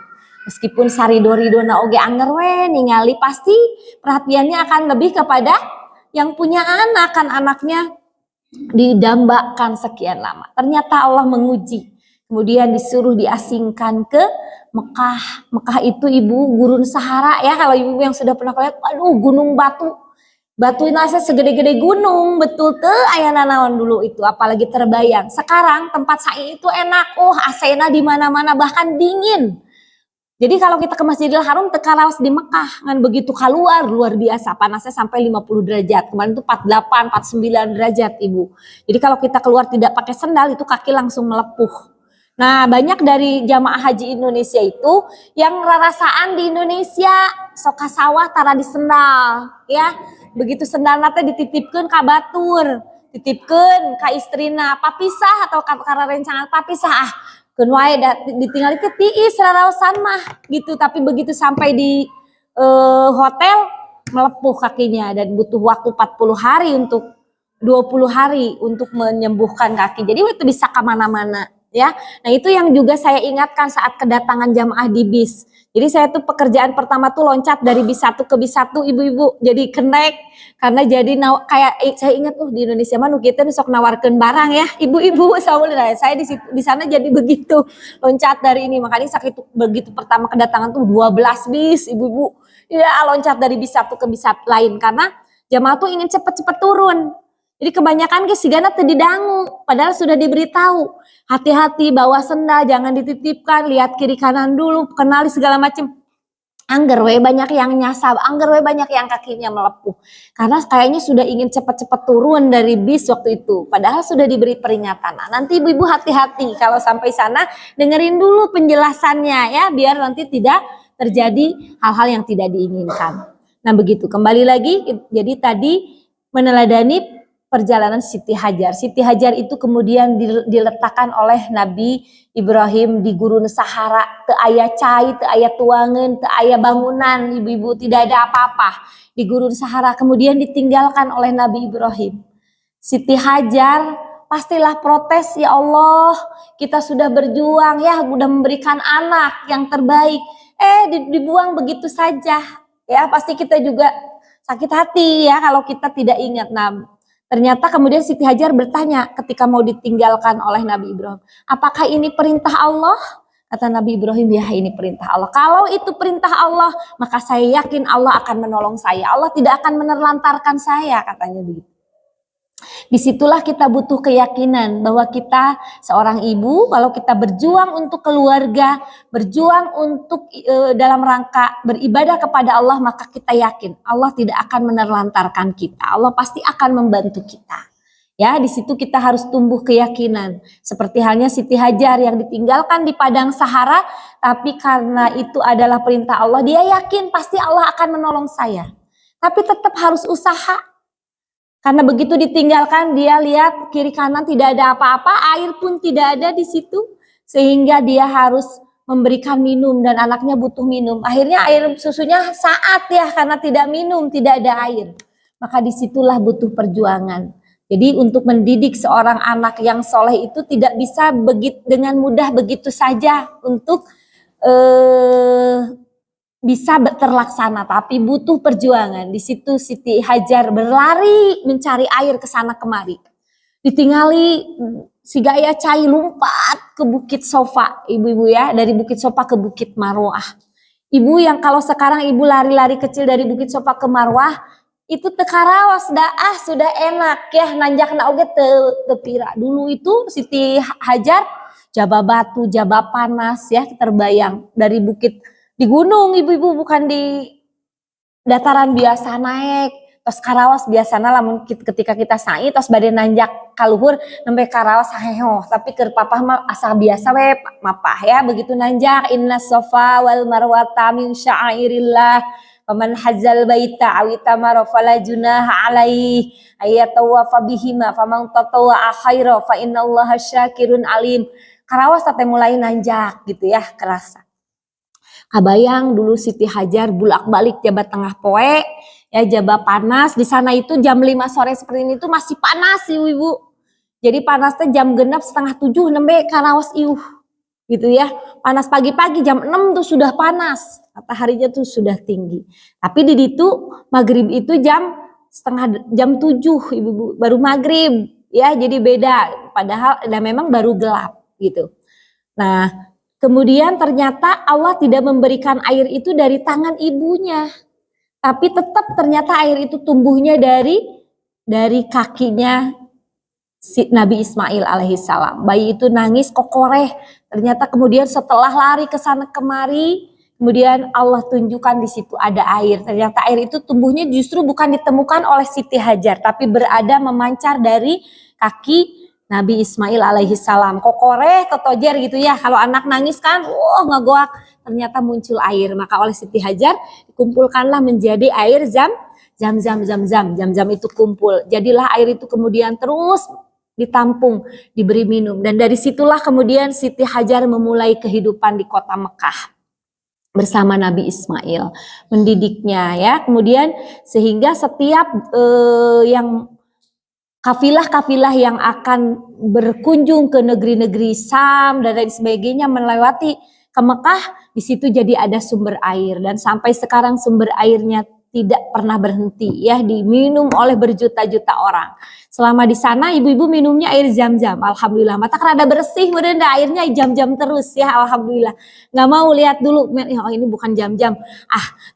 Meskipun sarido-ridona oge anger we ningali, pasti perhatiannya akan lebih kepada yang punya anak, kan anaknya didambakan sekian lama. Ternyata Allah menguji. Kemudian disuruh diasingkan ke Mekah. Mekah itu Ibu gurun Sahara ya, kalau Ibu yang sudah pernah lihat, aduh gunung batu nasa segede-gede gunung, betul tuh aya nanaon dulu itu, apalagi terbayang. Sekarang tempat sa'i itu enak, AC-na di mana-mana bahkan dingin. Jadi kalau kita ke Masjidil Haram tekaraos di Mekah kan begitu keluar luar biasa, panasnya sampai 50 derajat. Kemarin itu 48, 49 derajat Ibu. Jadi kalau kita keluar tidak pakai sendal itu kaki langsung melepuh. Nah, banyak dari jamaah haji Indonesia itu yang rarasaan di Indonesia sok sawah tara di sendal ya. Begitu sendal nate dititipkeun ka batur, titipkeun ka istrina, papisah atau karena rencangan papisah keun wae ditinggal itu tiis raraosan mah gitu. Tapi begitu sampai di hotel melepuh kakinya dan butuh waktu 40 hari untuk 20 hari untuk menyembuhkan kaki. Jadi itu bisa kemana-mana ya. Nah itu yang juga saya ingatkan saat kedatangan jamaah di bis. Jadi saya tuh pekerjaan pertama tuh loncat dari bis satu ke bis satu ibu-ibu. Jadi kenaik karena jadi kayak saya ingat tuh di Indonesia mah nu kitu sok nawarkeun barang ya. Ibu-ibu saya di sana jadi begitu loncat dari ini. Makanya begitu pertama kedatangan tuh 12 bis ibu-ibu. Ya loncat dari bis satu ke bis lain karena jamaah tuh ingin cepet-cepet turun. Jadi kebanyakan sigana teu didangu, padahal sudah diberitahu. Hati-hati bawa sendal, jangan dititipkan, lihat kiri kanan dulu, kenali segala macam. Angger we banyak yang nyasar, angger we banyak yang kakinya melepuh. Karena kayaknya sudah ingin cepat-cepat turun dari bis waktu itu, padahal sudah diberi peringatan. Nah, nanti ibu-ibu hati-hati kalau sampai sana, dengerin dulu penjelasannya ya, biar nanti tidak terjadi hal-hal yang tidak diinginkan. Nah begitu, kembali lagi, jadi tadi meneladani perjalanan Siti Hajar. Siti Hajar itu kemudian diletakkan oleh Nabi Ibrahim di gurun Sahara, teu aya cai, teu aya tuangan, teu aya bangunan, ibu-ibu, tidak ada apa-apa di gurun Sahara. Kemudian ditinggalkan oleh Nabi Ibrahim. Siti Hajar pastilah protes, ya Allah, kita sudah berjuang ya, sudah memberikan anak yang terbaik, dibuang begitu saja. Ya, pasti kita juga sakit hati ya kalau kita tidak ingat. Nah, Ternyata kemudian Siti Hajar bertanya ketika mau ditinggalkan oleh Nabi Ibrahim, apakah ini perintah Allah? Kata Nabi Ibrahim, ya ini perintah Allah. Kalau itu perintah Allah, maka saya yakin Allah akan menolong saya. Allah tidak akan menelantarkan saya, katanya begitu. Disitulah kita butuh keyakinan bahwa kita seorang ibu, kalau kita berjuang untuk keluarga, berjuang untuk dalam rangka beribadah kepada Allah, maka kita yakin Allah tidak akan menelantarkan kita. Allah pasti akan membantu kita. Ya, di situ kita harus tumbuh keyakinan. Seperti halnya Siti Hajar yang ditinggalkan di padang Sahara, tapi karena itu adalah perintah Allah, dia yakin pasti Allah akan menolong saya. Tapi tetap harus usaha. Karena begitu ditinggalkan, dia lihat kiri kanan tidak ada apa-apa, air pun tidak ada di situ, sehingga dia harus memberikan minum dan anaknya butuh minum. Akhirnya air susunya saat ya, karena tidak minum, tidak ada air. Maka disitulah butuh perjuangan. Jadi untuk mendidik seorang anak yang soleh itu tidak bisa dengan mudah begitu saja untuk bisa terlaksana, tapi butuh perjuangan. Di situ Siti Hajar berlari mencari air ke sana kemari. Ditinggali si Gaya Cai lompat ke Bukit Sofa, ibu-ibu ya, dari Bukit Sofa ke Bukit Marwah. Ibu yang kalau sekarang ibu lari-lari kecil dari Bukit Sofa ke Marwah, itu tekarawas sudah enak ya, nanjak na oge tepira. Dulu itu Siti Hajar jaba batu, jaba panas ya, terbayang dari bukit di gunung ibu-ibu, bukan di dataran biasa naik. Tos karawas biasana lamun ketika kita sa'i tos bade nanjak kaluhur nembe karawas haheho, tapi keur papah mah asal biasa we mapah ya, begitu nanjak inna sofa wal marwata min sya'airillah faman hadzal baita aw itamara fala junaha alaihi ayatawafa bihima faman tatawwa khaira fa innallaha syakirun alim. Karawas teh mulai nanjak gitu ya, kerasa. Kabayang dulu Siti Hajar bulak-balik jabat tengah poe, ya jaba panas. Di sana itu jam 5 sore seperti ini tuh masih panas ibu-ibu. Jadi panasnya jam genap 6:30 nembe karawas iuh gitu ya. Panas pagi-pagi jam 6 tuh sudah panas. Mataharinya tuh sudah tinggi. Tapi di situ maghrib itu jam 7 ibu-ibu baru maghrib ya, jadi beda. Padahal memang baru gelap gitu. Nah, kemudian ternyata Allah tidak memberikan air itu dari tangan ibunya. Tapi tetap ternyata air itu tumbuhnya dari kakinya si Nabi Ismail alaihissalam. Bayi itu nangis kokoreh. Ternyata kemudian setelah lari ke sana kemari, kemudian Allah tunjukkan di situ ada air. Ternyata air itu tumbuhnya justru bukan ditemukan oleh Siti Hajar, tapi berada memancar dari kaki Nabi Ismail alaihissalam. Kokoreh, totojer gitu ya. Kalau anak nangis kan, ngegoak. Ternyata muncul air. Maka oleh Siti Hajar dikumpulkanlah menjadi air zam-zam itu kumpul. Jadilah air itu kemudian terus ditampung, diberi minum. Dan dari situlah kemudian Siti Hajar memulai kehidupan di kota Mekah bersama Nabi Ismail, mendidiknya ya. Kemudian sehingga setiap yang kafilah-kafilah yang akan berkunjung ke negeri-negeri Sam dan lain sebagainya melewati ke Mekah, di situ jadi ada sumber air dan sampai sekarang sumber airnya tidak pernah berhenti ya, diminum oleh berjuta-juta orang. Selama di sana ibu-ibu minumnya air zam-zam, alhamdulillah. Mata kan ada bersih, kemudian airnya jam-jam terus ya, alhamdulillah. Nggak mau lihat dulu, oh ini bukan jam-jam,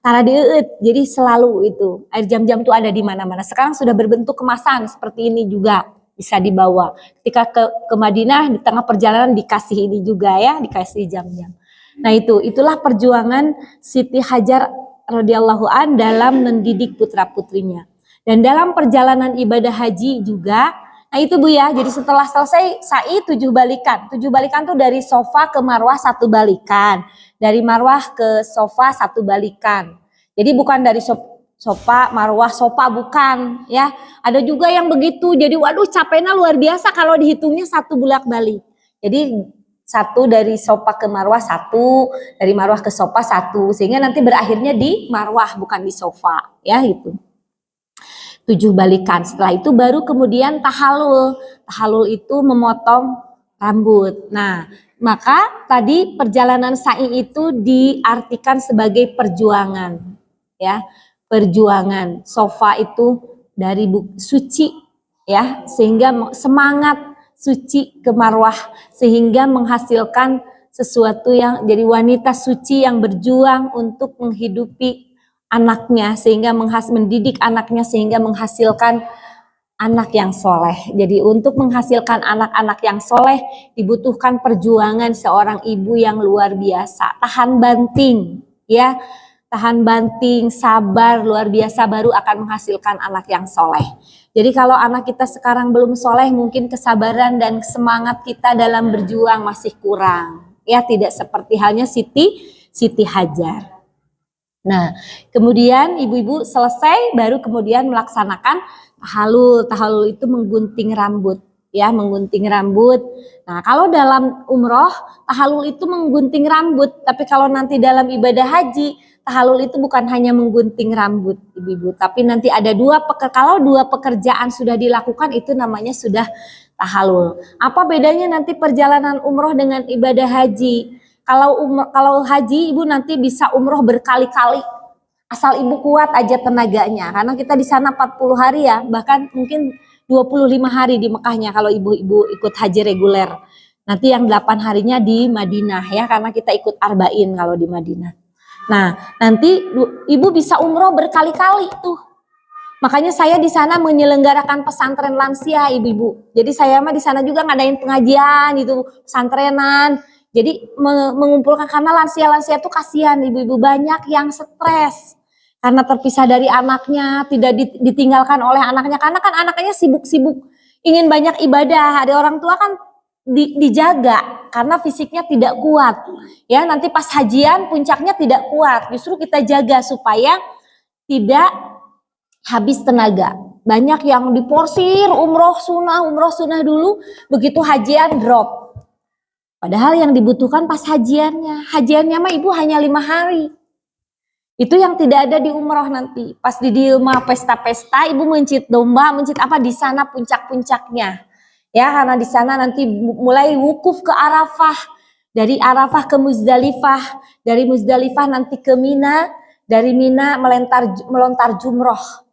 tara dieueut. Jadi selalu itu air jam-jam tuh ada di mana-mana. Sekarang sudah berbentuk kemasan seperti ini juga bisa dibawa. Ketika ke Madinah di tengah perjalanan dikasih ini juga ya, dikasih jam-jam. Nah itulah perjuangan Siti Hajar radhiyallahu an dalam mendidik putra-putrinya. Dan dalam perjalanan ibadah haji juga, nah itu Bu ya, jadi setelah selesai sa'i 7 balikan. 7 balikan tuh dari Sofa ke Marwah 1 balikan. Dari Marwah ke Sofa 1 balikan. Jadi bukan dari Sofa, Marwah, Sofa bukan ya. Ada juga yang begitu, jadi waduh capeknya luar biasa kalau dihitungnya 1 bolak-balik. Jadi 1 dari Sofa ke Marwah 1, dari Marwah ke Sofa 1, sehingga nanti berakhirnya di Marwah bukan di Sofa ya gitu. 7 balikan. Setelah itu baru kemudian tahalul. Tahalul itu memotong rambut. Nah, maka tadi perjalanan sa'i itu diartikan sebagai perjuangan. Ya, perjuangan. Sofa itu dari suci ya, sehingga semangat suci ke marwah, sehingga menghasilkan sesuatu yang jadi wanita suci yang berjuang untuk menghidupi anaknya, sehingga mendidik anaknya, sehingga menghasilkan anak yang soleh. Jadi untuk menghasilkan anak-anak yang soleh dibutuhkan perjuangan seorang ibu yang luar biasa, tahan banting, ya, tahan banting, sabar luar biasa, baru akan menghasilkan anak yang soleh. Jadi kalau anak kita sekarang belum soleh, mungkin kesabaran dan semangat kita dalam berjuang masih kurang, ya, tidak seperti halnya Siti Hajar. Nah, kemudian ibu-ibu selesai baru kemudian melaksanakan tahalul. Tahalul itu menggunting rambut, ya, menggunting rambut. Nah, kalau dalam umroh tahalul itu menggunting rambut, tapi kalau nanti dalam ibadah haji tahalul itu bukan hanya menggunting rambut, ibu-ibu, tapi nanti ada kalau dua pekerjaan sudah dilakukan itu namanya sudah tahalul. Apa bedanya nanti perjalanan umroh dengan ibadah haji? Kalau haji ibu nanti bisa umroh berkali-kali, asal ibu kuat aja tenaganya, karena kita di sana 40 hari ya, bahkan mungkin 25 hari di Mekahnya kalau ibu-ibu ikut haji reguler. Nanti yang 8 harinya di Madinah, ya, karena kita ikut arba'in kalau di Madinah. Nah, nanti ibu bisa umroh berkali-kali tuh. Makanya saya di sana menyelenggarakan pesantren lansia, ibu-ibu. Jadi saya mah di sana juga ngadain pengajian gitu, pesantrenan. Jadi mengumpulkan, karena lansia-lansia itu kasihan, ibu-ibu banyak yang stres karena terpisah dari anaknya, tidak ditinggalkan oleh anaknya, karena kan anaknya sibuk-sibuk ingin banyak ibadah. Ada orang tua kan dijaga karena fisiknya tidak kuat, ya, nanti pas hajian puncaknya tidak kuat, justru kita jaga supaya tidak habis tenaga. Banyak yang diporsir umroh sunnah dulu, begitu hajian drop. Padahal yang dibutuhkan pas hajiannya mah ibu hanya 5 hari. Itu yang tidak ada di umroh nanti. Pas di rumah pesta-pesta, ibu mencit domba, mencit apa di sana puncak-puncaknya. Ya, karena di sana nanti mulai wukuf ke Arafah, dari Arafah ke Muzdalifah, dari Muzdalifah nanti ke Mina, dari Mina melontar jumroh.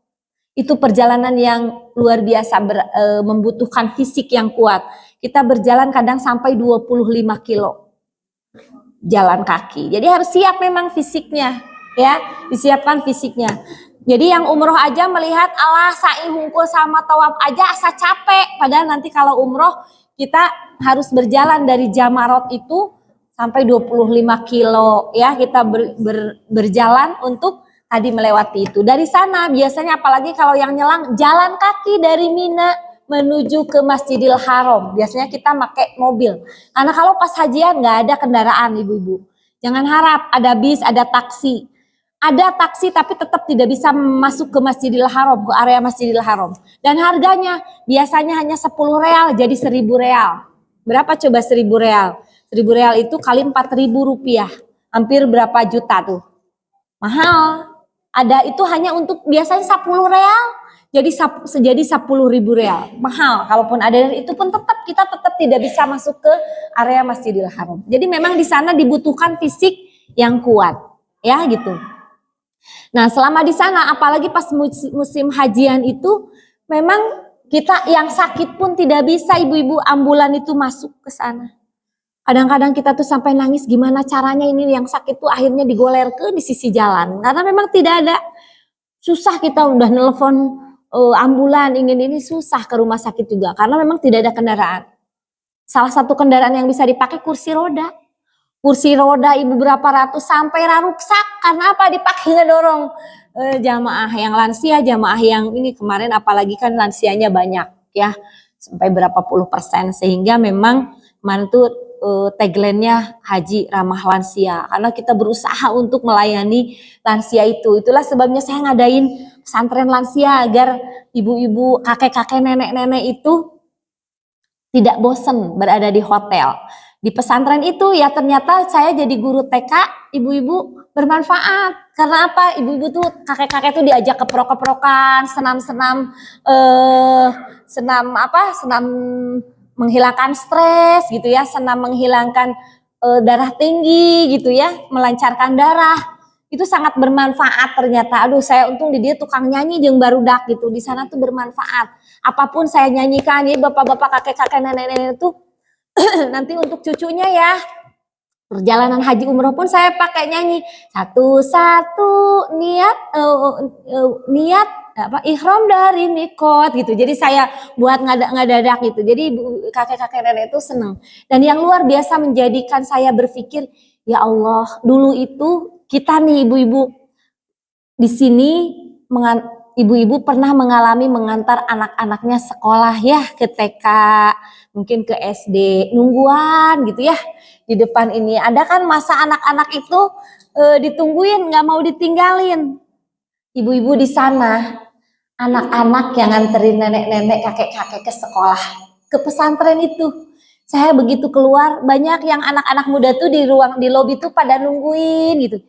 Itu perjalanan yang luar biasa, membutuhkan fisik yang kuat. Kita berjalan kadang sampai 25 kilo jalan kaki. Jadi harus siap memang fisiknya, ya, disiapkan fisiknya. Jadi yang umroh aja melihat Allah sa'i hungkul sama tawaf aja asa capek. Padahal nanti kalau umroh kita harus berjalan dari Jamarot itu sampai 25 kilo, ya, kita berjalan untuk tadi melewati itu. Dari sana biasanya apalagi kalau yang nyelang jalan kaki dari Mina menuju ke Masjidil Haram. Biasanya kita pakai mobil. Karena kalau pas hajian nggak ada kendaraan, ibu-ibu. Jangan harap ada bis, ada taksi. Ada taksi tapi tetap tidak bisa masuk ke Masjidil Haram, ke area Masjidil Haram. Dan harganya biasanya hanya 10 real jadi 1000 real. Berapa coba 1000 real? 1000 real itu kali 4.000 rupiah. Hampir berapa juta tuh? Mahal. Ada itu hanya untuk biasanya 10 real. Jadi 10.000 real, mahal. Kalaupun ada itu pun kita tetap tidak bisa masuk ke area Masjidil Haram. Jadi memang di sana dibutuhkan fisik yang kuat, ya, gitu. Nah, selama di sana apalagi pas musim hajian itu memang kita yang sakit pun tidak bisa, ibu-ibu ambulan itu masuk ke sana. Kadang-kadang kita tuh sampai nangis, gimana caranya ini yang sakit tuh akhirnya digoler ke di sisi jalan, karena memang tidak ada. Susah kita udah nelpon ambulan ingin ini, susah ke rumah sakit juga karena memang tidak ada kendaraan. Salah satu kendaraan yang bisa dipakai kursi roda. Kursi roda ibu berapa ratus sampai ruksak, karena apa? Dipakai ngedorong jamaah yang lansia, jamaah yang ini kemarin apalagi kan lansianya banyak, ya, sampai berapa puluh %, sehingga memang kemarin tuh tagline-nya haji ramah lansia, karena kita berusaha untuk melayani lansia itu. Itulah sebabnya saya ngadain pesantren lansia agar ibu-ibu, kakek-kakek, nenek-nenek itu tidak bosen berada di hotel. Di pesantren itu ya ternyata saya jadi guru TK, ibu-ibu bermanfaat. Karena apa? Ibu-ibu tuh, kakek-kakek tuh diajak keprok-keprokan, senam-senam senam menghilangkan stres gitu ya, senam menghilangkan darah tinggi gitu ya, melancarkan darah. Itu sangat bermanfaat ternyata. Aduh, saya untung di dia tukang nyanyi jeung barudak gitu. Di sana tuh bermanfaat. Apapun saya nyanyikan, ya bapak-bapak, kakek-kakek, nenek-nenek itu nanti untuk cucunya ya. Perjalanan haji umroh pun saya pakai nyanyi satu-satu niat niat apa ihram dari mikot gitu. Jadi saya buat ngadadak gitu. Jadi kakek-kakek nenek itu senang. Dan yang luar biasa menjadikan saya berpikir, ya Allah, dulu itu kita nih ibu-ibu di sini ibu-ibu pernah mengalami mengantar anak-anaknya sekolah ya, ke TK, mungkin ke SD, nungguan gitu ya. Di depan ini ada kan masa anak-anak itu ditungguin, nggak mau ditinggalin. Ibu-ibu di sana, anak-anak yang nganterin nenek-nenek, kakek-kakek ke sekolah, ke pesantren itu. Saya begitu keluar, banyak yang anak-anak muda tuh di lobi tuh pada nungguin gitu.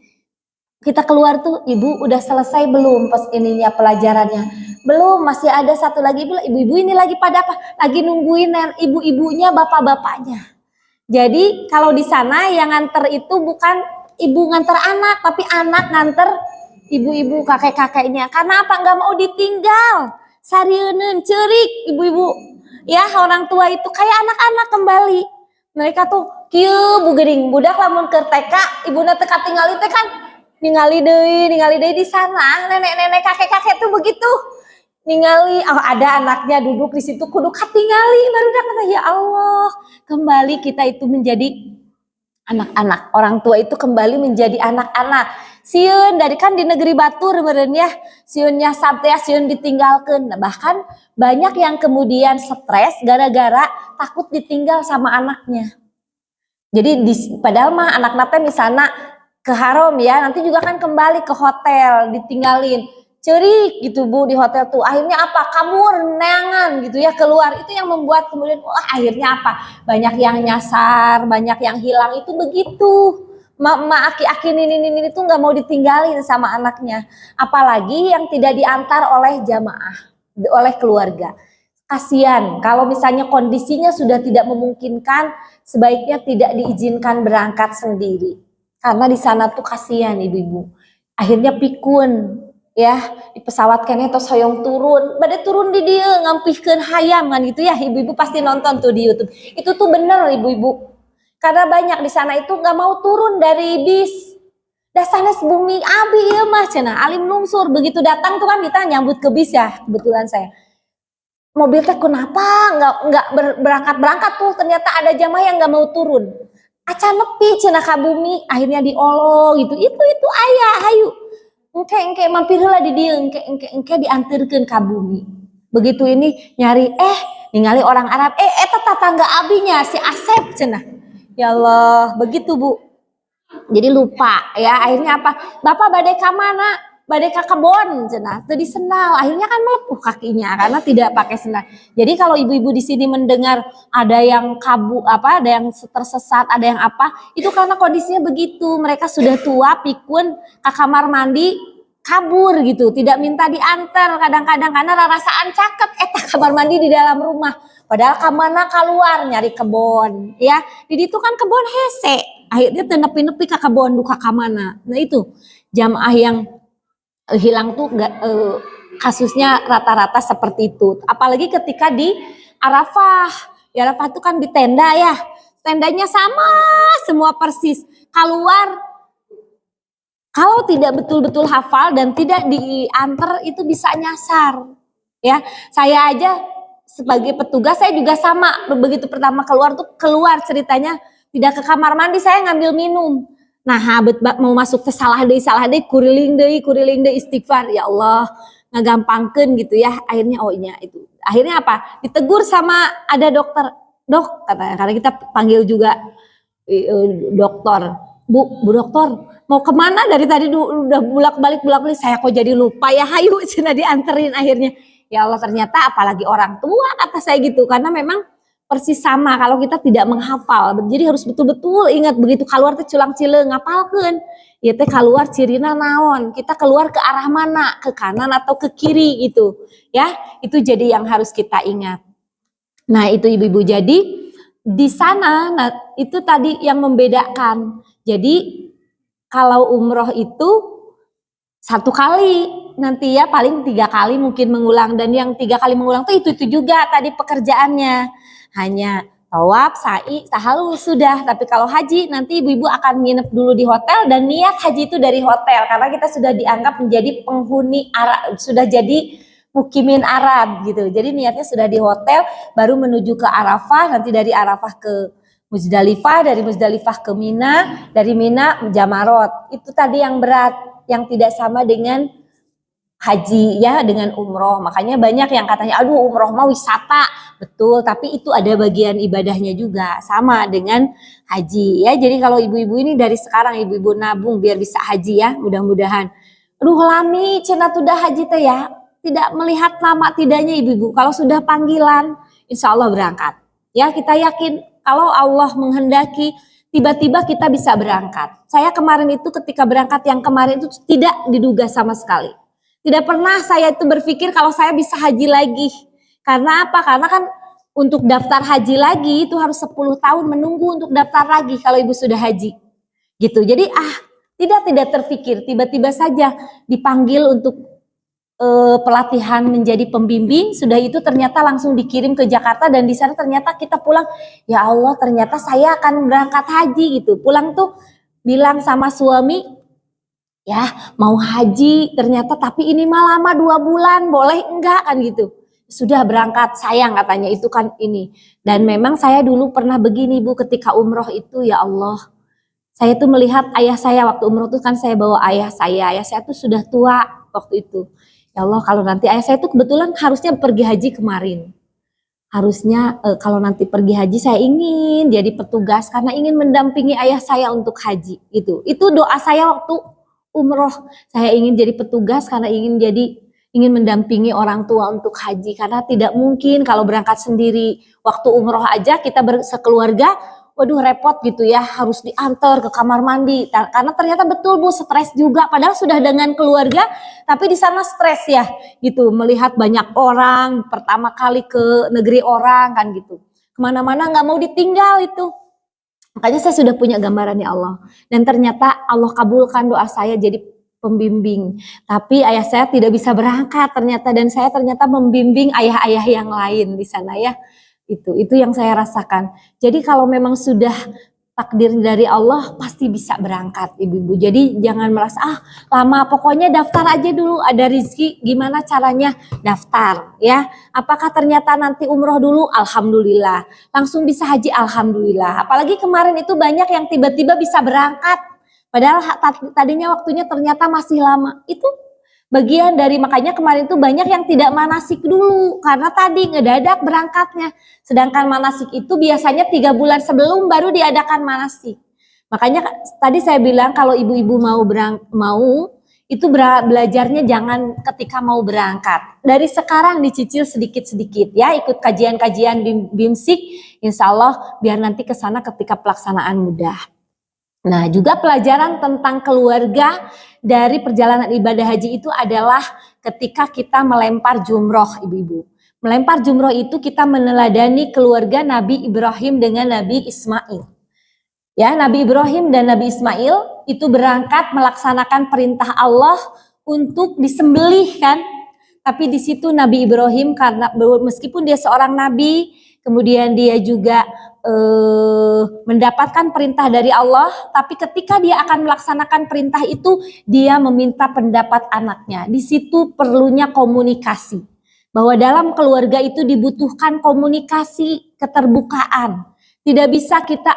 Kita keluar tuh, ibu udah selesai belum pas ininya pelajarannya? Belum, masih ada satu lagi. Ibu-ibu ini lagi pada apa? Lagi nungguin ibu-ibunya, bapak-bapaknya. Jadi kalau di sana yang nganter itu bukan ibu nganter anak, tapi anak nganter ibu-ibu, kakek-kakeknya. Karena apa? Nggak mau ditinggal. Sarieun cerik ibu-ibu. Ya, orang tua itu kayak anak-anak kembali. Mereka tuh kieu bugering budak lamun ke TK, ibuna teu katingali teh kan ningali deui di sana. Nenek-nenek, kakek-kakek tuh begitu. Ningali, oh ada anaknya duduk di situ kudu katingali baru kata ya Allah, kembali kita itu menjadi anak-anak. Orang tua itu kembali menjadi anak-anak. Sieun dari kan di negeri batur meureun ya, sieunnya sampai sieun ditinggalkeun. Nah, bahkan banyak yang kemudian stres gara-gara takut ditinggal sama anaknya. Jadi padahal mah anak-anak teh misalnya ke haram ya, nanti juga kan kembali ke hotel ditinggalin. Cerik gitu Bu di hotel tuh, akhirnya apa? Kabur, neangan gitu ya keluar. Itu yang membuat kemudian akhirnya apa? Banyak yang nyasar, banyak yang hilang, itu begitu. Aki-aki ini tuh nggak mau ditinggalin sama anaknya. Apalagi yang tidak diantar oleh jamaah, oleh keluarga. Kasihan kalau misalnya kondisinya sudah tidak memungkinkan, sebaiknya tidak diizinkan berangkat sendiri. Karena di sana tuh kasihan ibu-ibu. Akhirnya pikun. Ya di pesawat kene tos hoyong turun, badai turun di dia ngampihkeun hayam kan gitu ya, ibu-ibu pasti nonton tuh di YouTube. Itu tuh bener ibu-ibu, karena banyak di sana itu nggak mau turun dari bis. Dasarnya bumi abi ya mah cenah alim lungsur, begitu datang tuh kan kita nyambut ke bis ya, kebetulan saya. Mobil teh kenapa nggak berangkat tuh, ternyata ada jamaah yang nggak mau turun. Acan nepi cenah ka bumi, akhirnya diolong gitu. Itu ayah hayu. Engke mampir lah di dia, engke diantarkeun ka bumi. Begitu ini nyari ningali orang Arab, eta tetangga abinya si Asep cenah. Ya Allah, begitu Bu. Jadi lupa ya, akhirnya apa? Bapak badai ka mana? Badai ka kebon cenah, teu disendal. Akhirnya kan melepuh kakinya karena tidak pakai sendal. Jadi kalau ibu-ibu di sini mendengar ada yang ada yang tersesat, ada yang apa, itu karena kondisinya begitu. Mereka sudah tua, pikun, ke kamar mandi, kabur gitu, tidak minta diantar kadang-kadang karena rasaan caket kamar mandi di dalam rumah, padahal kamana keluar nyari kebon ya, di itu kan kebon hese, akhirnya nepi-nepi ke kebon duka kamana. Nah itu jamaah yang hilang tuh kasusnya rata-rata seperti itu, apalagi ketika di Arafah. Di Arafah itu kan di tenda ya, tendanya sama semua persis, keluar. Kalau tidak betul-betul hafal dan tidak diantar itu bisa nyasar. Ya, saya aja sebagai petugas saya juga sama. Begitu pertama keluar ceritanya tidak ke kamar mandi, saya ngambil minum. Nah, mau masuk ke salah deui kuriling deui istighfar. Ya Allah, ngagampangkeun gitu ya. Akhirnya itu. Akhirnya apa? Ditegur sama ada dokter. Dok, karena kita panggil juga dokter. Bu dokter, mau kemana dari tadi udah bolak-balik saya kok jadi lupa ya, hayu cina dianterin akhirnya. Ya Allah, ternyata apalagi orang tua kata saya gitu, karena memang persis sama kalau kita tidak menghafal. Jadi harus betul-betul ingat begitu keluar teh culang-cileung ngapalkeun. Ya teh keluar cirina naon, kita keluar ke arah mana, ke kanan atau ke kiri gitu. Ya, itu jadi yang harus kita ingat. Nah, itu ibu-ibu, jadi di sana itu tadi yang membedakan. Jadi kalau umroh itu 1 kali nanti ya, paling 3 kali mungkin mengulang, dan yang 3 kali mengulang tuh itu juga tadi pekerjaannya, hanya tawaf, sa'i, tahalul sudah. Tapi kalau haji nanti ibu-ibu akan nginep dulu di hotel, dan niat haji itu dari hotel karena kita sudah dianggap menjadi penghuni Arab, sudah jadi mukimin Arab gitu. Jadi niatnya sudah di hotel, baru menuju ke Arafah, nanti dari Arafah ke Muzdalifah, dari Muzdalifah ke Mina, dari Mina Jamarot. Itu tadi yang berat, yang tidak sama dengan haji ya, dengan umroh. Makanya banyak yang katanya, aduh umroh mah wisata, betul, tapi itu ada bagian ibadahnya juga, sama dengan haji ya. Jadi kalau ibu-ibu ini dari sekarang ibu-ibu nabung biar bisa haji ya, mudah-mudahan. Aduh lami cenah tuh dah haji teh ya, tidak melihat lama tidaknya ibu-ibu, kalau sudah panggilan insya Allah berangkat ya. Kita yakin kalau Allah menghendaki tiba-tiba kita bisa berangkat. Saya kemarin itu ketika berangkat yang kemarin itu tidak diduga sama sekali. Tidak pernah saya itu berpikir kalau saya bisa haji lagi. Karena apa? Karena kan untuk daftar haji lagi itu harus 10 tahun menunggu untuk daftar lagi kalau ibu sudah haji. Gitu. Jadi tidak terpikir, tiba-tiba saja dipanggil untuk pelatihan menjadi pembimbing, sudah itu ternyata langsung dikirim ke Jakarta, dan di sana ternyata kita pulang, ya Allah ternyata saya akan berangkat haji gitu. Pulang tuh bilang sama suami, ya mau haji ternyata, tapi ini mah lama 2 bulan, boleh enggak kan gitu. Sudah berangkat sayang katanya, itu kan ini. Dan memang saya dulu pernah begini Bu, ketika umroh itu ya Allah, saya tuh melihat ayah saya waktu umroh tuh kan saya bawa ayah saya tuh sudah tua waktu itu. Ya Allah kalau nanti ayah saya tuh kebetulan harusnya pergi haji kemarin. Harusnya kalau nanti pergi haji saya ingin jadi petugas karena ingin mendampingi ayah saya untuk haji gitu. Itu doa saya waktu umroh. Saya ingin jadi petugas karena ingin mendampingi orang tua untuk haji, karena tidak mungkin kalau berangkat sendiri. Waktu umroh aja kita sekeluarga, waduh repot gitu ya, harus diantar ke kamar mandi. Karena ternyata betul Bu, stres juga. Padahal sudah dengan keluarga, tapi di sana stres ya, gitu. Melihat banyak orang, pertama kali ke negeri orang kan gitu. Kemana-mana nggak mau ditinggal itu. Makanya saya sudah punya gambaran ya Allah. Dan ternyata Allah kabulkan doa saya jadi pembimbing. Tapi ayah saya tidak bisa berangkat ternyata, dan saya ternyata membimbing ayah-ayah yang lain di sana ya. Itu yang saya rasakan. Jadi kalau memang sudah takdir dari Allah pasti bisa berangkat ibu-ibu. Jadi jangan merasa lama, pokoknya daftar aja dulu, ada rezeki gimana caranya daftar ya. Apakah ternyata nanti umroh dulu, alhamdulillah. Langsung bisa haji, alhamdulillah. Apalagi kemarin itu banyak yang tiba-tiba bisa berangkat. Padahal tadinya waktunya ternyata masih lama. Itu bagian dari, makanya kemarin itu banyak yang tidak manasik dulu karena tadi ngedadak berangkatnya. Sedangkan manasik itu biasanya 3 bulan sebelum baru diadakan manasik. Makanya tadi saya bilang kalau ibu-ibu mau itu belajarnya jangan ketika mau berangkat. Dari sekarang dicicil sedikit-sedikit ya, ikut kajian-kajian BIMSIK, insya Allah biar nanti ke sana ketika pelaksanaan mudah. Nah, juga pelajaran tentang keluarga dari perjalanan ibadah haji itu adalah ketika kita melempar jumroh, ibu-ibu. Melempar jumroh itu kita meneladani keluarga Nabi Ibrahim dengan Nabi Ismail. Ya, Nabi Ibrahim dan Nabi Ismail itu berangkat melaksanakan perintah Allah untuk disembelih kan. Tapi di situ Nabi Ibrahim, karena meskipun dia seorang nabi, kemudian dia juga mendapatkan perintah dari Allah, tapi ketika dia akan melaksanakan perintah itu, dia meminta pendapat anaknya. Di situ perlunya komunikasi. Bahwa dalam keluarga itu dibutuhkan komunikasi, keterbukaan. Tidak bisa kita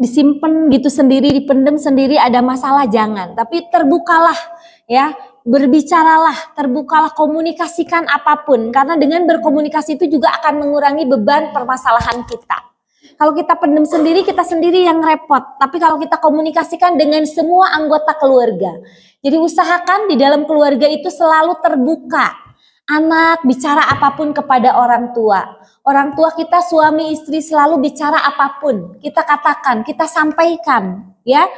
disimpan gitu sendiri, dipendam sendiri, ada masalah, jangan. Tapi terbukalah ya, berbicaralah, terbukalah, komunikasikan apapun. Karena dengan berkomunikasi itu juga akan mengurangi beban permasalahan kita. Kalau kita pendem sendiri, kita sendiri yang repot. Tapi kalau kita komunikasikan dengan semua anggota keluarga. Jadi usahakan di dalam keluarga itu selalu terbuka. Anak bicara apapun kepada orang tua. Orang tua kita, suami istri, selalu bicara apapun. Kita katakan, kita sampaikan. Ya,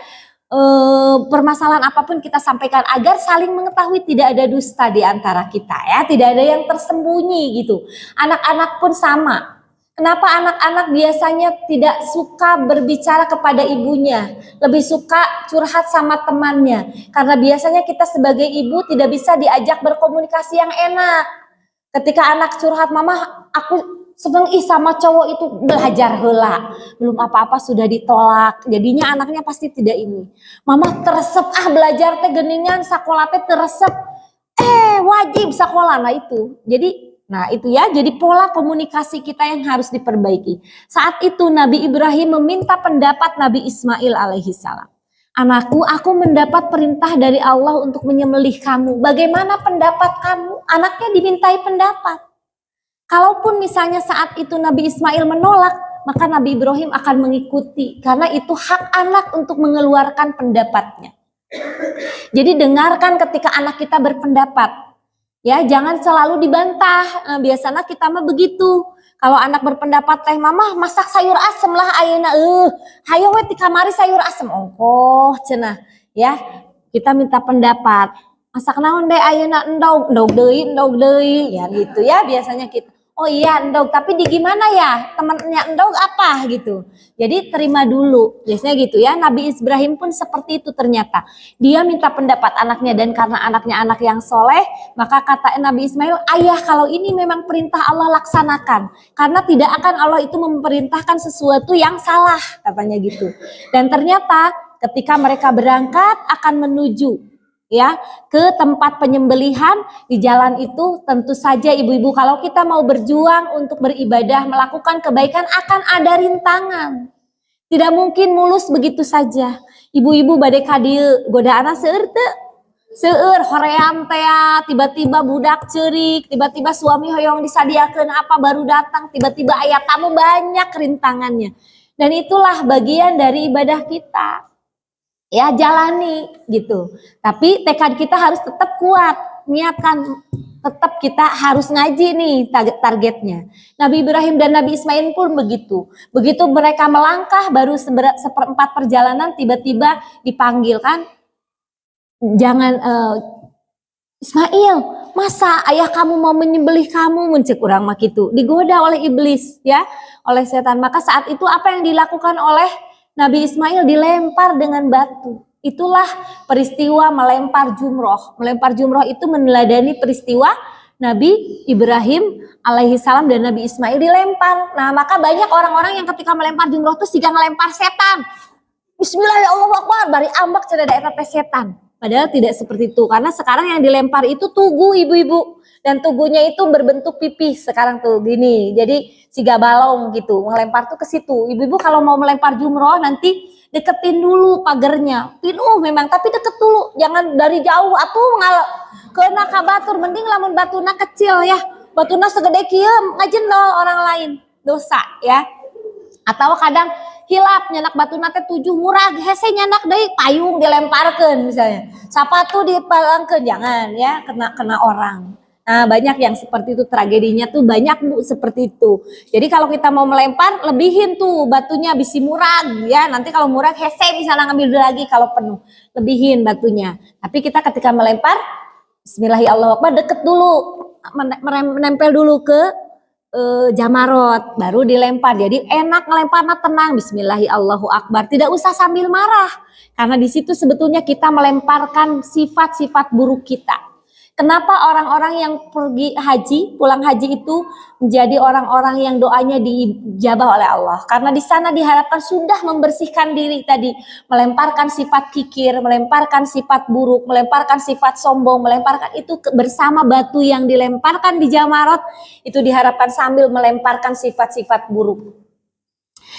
permasalahan apapun kita sampaikan agar saling mengetahui, tidak ada dusta di antara kita ya. Tidak ada yang tersembunyi gitu. Anak-anak pun sama. Kenapa anak-anak biasanya tidak suka berbicara kepada ibunya, lebih suka curhat sama temannya? Karena biasanya kita sebagai ibu tidak bisa diajak berkomunikasi yang enak. Ketika anak curhat, mama aku seneng sama cowok itu, belajar heula. Belum apa-apa sudah ditolak. Jadinya anaknya pasti tidak ini. Mama teresep belajar teh geningan, sakola teh teresep. Wajib sekolah. Nah itu. Nah itu ya, jadi pola komunikasi kita yang harus diperbaiki. Saat itu Nabi Ibrahim meminta pendapat Nabi Ismail alaihi salam. Anakku, aku mendapat perintah dari Allah untuk menyembelih kamu. Bagaimana pendapat kamu? Anaknya dimintai pendapat. Kalaupun misalnya saat itu Nabi Ismail menolak, maka Nabi Ibrahim akan mengikuti. Karena itu hak anak untuk mengeluarkan pendapatnya. Jadi dengarkan ketika anak kita berpendapat. Ya, jangan selalu dibantah. Nah, biasanya kita mah begitu. Kalau anak berpendapat teh mama masak sayur asem lah ayeuna hayo we ti kamari sayur asem ongkoh cenah ya. Kita minta pendapat. Masak naon deh ayeuna endog deui ya gitu ya biasanya kita. Oh iya endog, tapi di gimana ya? Temannya endog apa gitu. Jadi terima dulu. Biasanya gitu ya. Nabi Ibrahim pun seperti itu ternyata. Dia minta pendapat anaknya dan karena anaknya anak yang soleh, maka kata Nabi Ismail, ayah kalau ini memang perintah Allah laksanakan. Karena tidak akan Allah itu memerintahkan sesuatu yang salah, katanya gitu. Dan ternyata ketika mereka berangkat akan menuju ya ke tempat penyembelihan, di jalan itu tentu saja ibu-ibu kalau kita mau berjuang untuk beribadah melakukan kebaikan akan ada rintangan. Tidak mungkin mulus begitu saja. Ibu-ibu badai kadieu godaana seueur teu? Seueur hoream teh tiba-tiba budak ceurik, tiba-tiba suami hoyong disadiakeun apa baru datang, tiba-tiba aya tamu, banyak rintangannya. Dan itulah bagian dari ibadah kita. Ya jalani gitu. Tapi tekad kita harus tetap kuat. Niatkan tetap kita harus ngaji nih targetnya. Nabi Ibrahim dan Nabi Ismail pun begitu. Begitu mereka melangkah baru seperempat perjalanan tiba-tiba dipanggil kan. Jangan Ismail, masa ayah kamu mau menyembelih kamu, mencek urang mah gitu. Digoda oleh iblis ya, oleh setan. Maka saat itu apa yang dilakukan oleh Nabi Ismail? Dilempar dengan batu. Itulah peristiwa melempar jumroh. Melempar jumroh itu meneladani peristiwa Nabi Ibrahim alaihi salam dan Nabi Ismail dilempar. Nah maka banyak orang-orang yang ketika melempar jumroh itu siga ngelempar setan. Bismillahirrahmanirrahim, bari ambak cenah eta teh setan. Padahal tidak seperti itu. Karena sekarang yang dilempar itu tugu ibu-ibu. Dan tugunya itu berbentuk pipih sekarang tuh gini. Jadi siga balong gitu. Ngelempar tuh ke situ. Ibu-ibu kalau mau melempar jumroh nanti deketin dulu pagernya. Memang tapi deket dulu. Jangan dari jauh atuh kena ka batur. Mending lamun batuna kecil ya. Batuna segede kieu ngajendol orang lain. Dosa ya. Atau kadang hilap nyanak batuna teh 7 murag hese nyanak deui payung dilemparkeun misalnya. Sapatu dipalangkeun, jangan ya kena orang. Nah, banyak yang seperti itu, tragedinya tuh banyak Bu seperti itu. Jadi kalau kita mau melempar lebihin tuh batunya bisi murag ya. Nanti kalau murag hese misalnya ngambil lagi kalau penuh. Lebihin batunya. Tapi kita ketika melempar bismillahirrahmanirrahim deket dulu, menempel dulu ke jamarot baru dilempar. Jadi enak ngelemparnya tenang, bismillahirrahmanirrahim, tidak usah sambil marah karena di situ sebetulnya kita melemparkan sifat-sifat buruk kita. Kenapa orang-orang yang pergi haji, pulang haji itu menjadi orang-orang yang doanya dijabah oleh Allah? Karena di sana diharapkan sudah membersihkan diri tadi, melemparkan sifat kikir, melemparkan sifat buruk, melemparkan sifat sombong, melemparkan itu bersama batu yang dilemparkan di jamarot, itu diharapkan sambil melemparkan sifat-sifat buruk.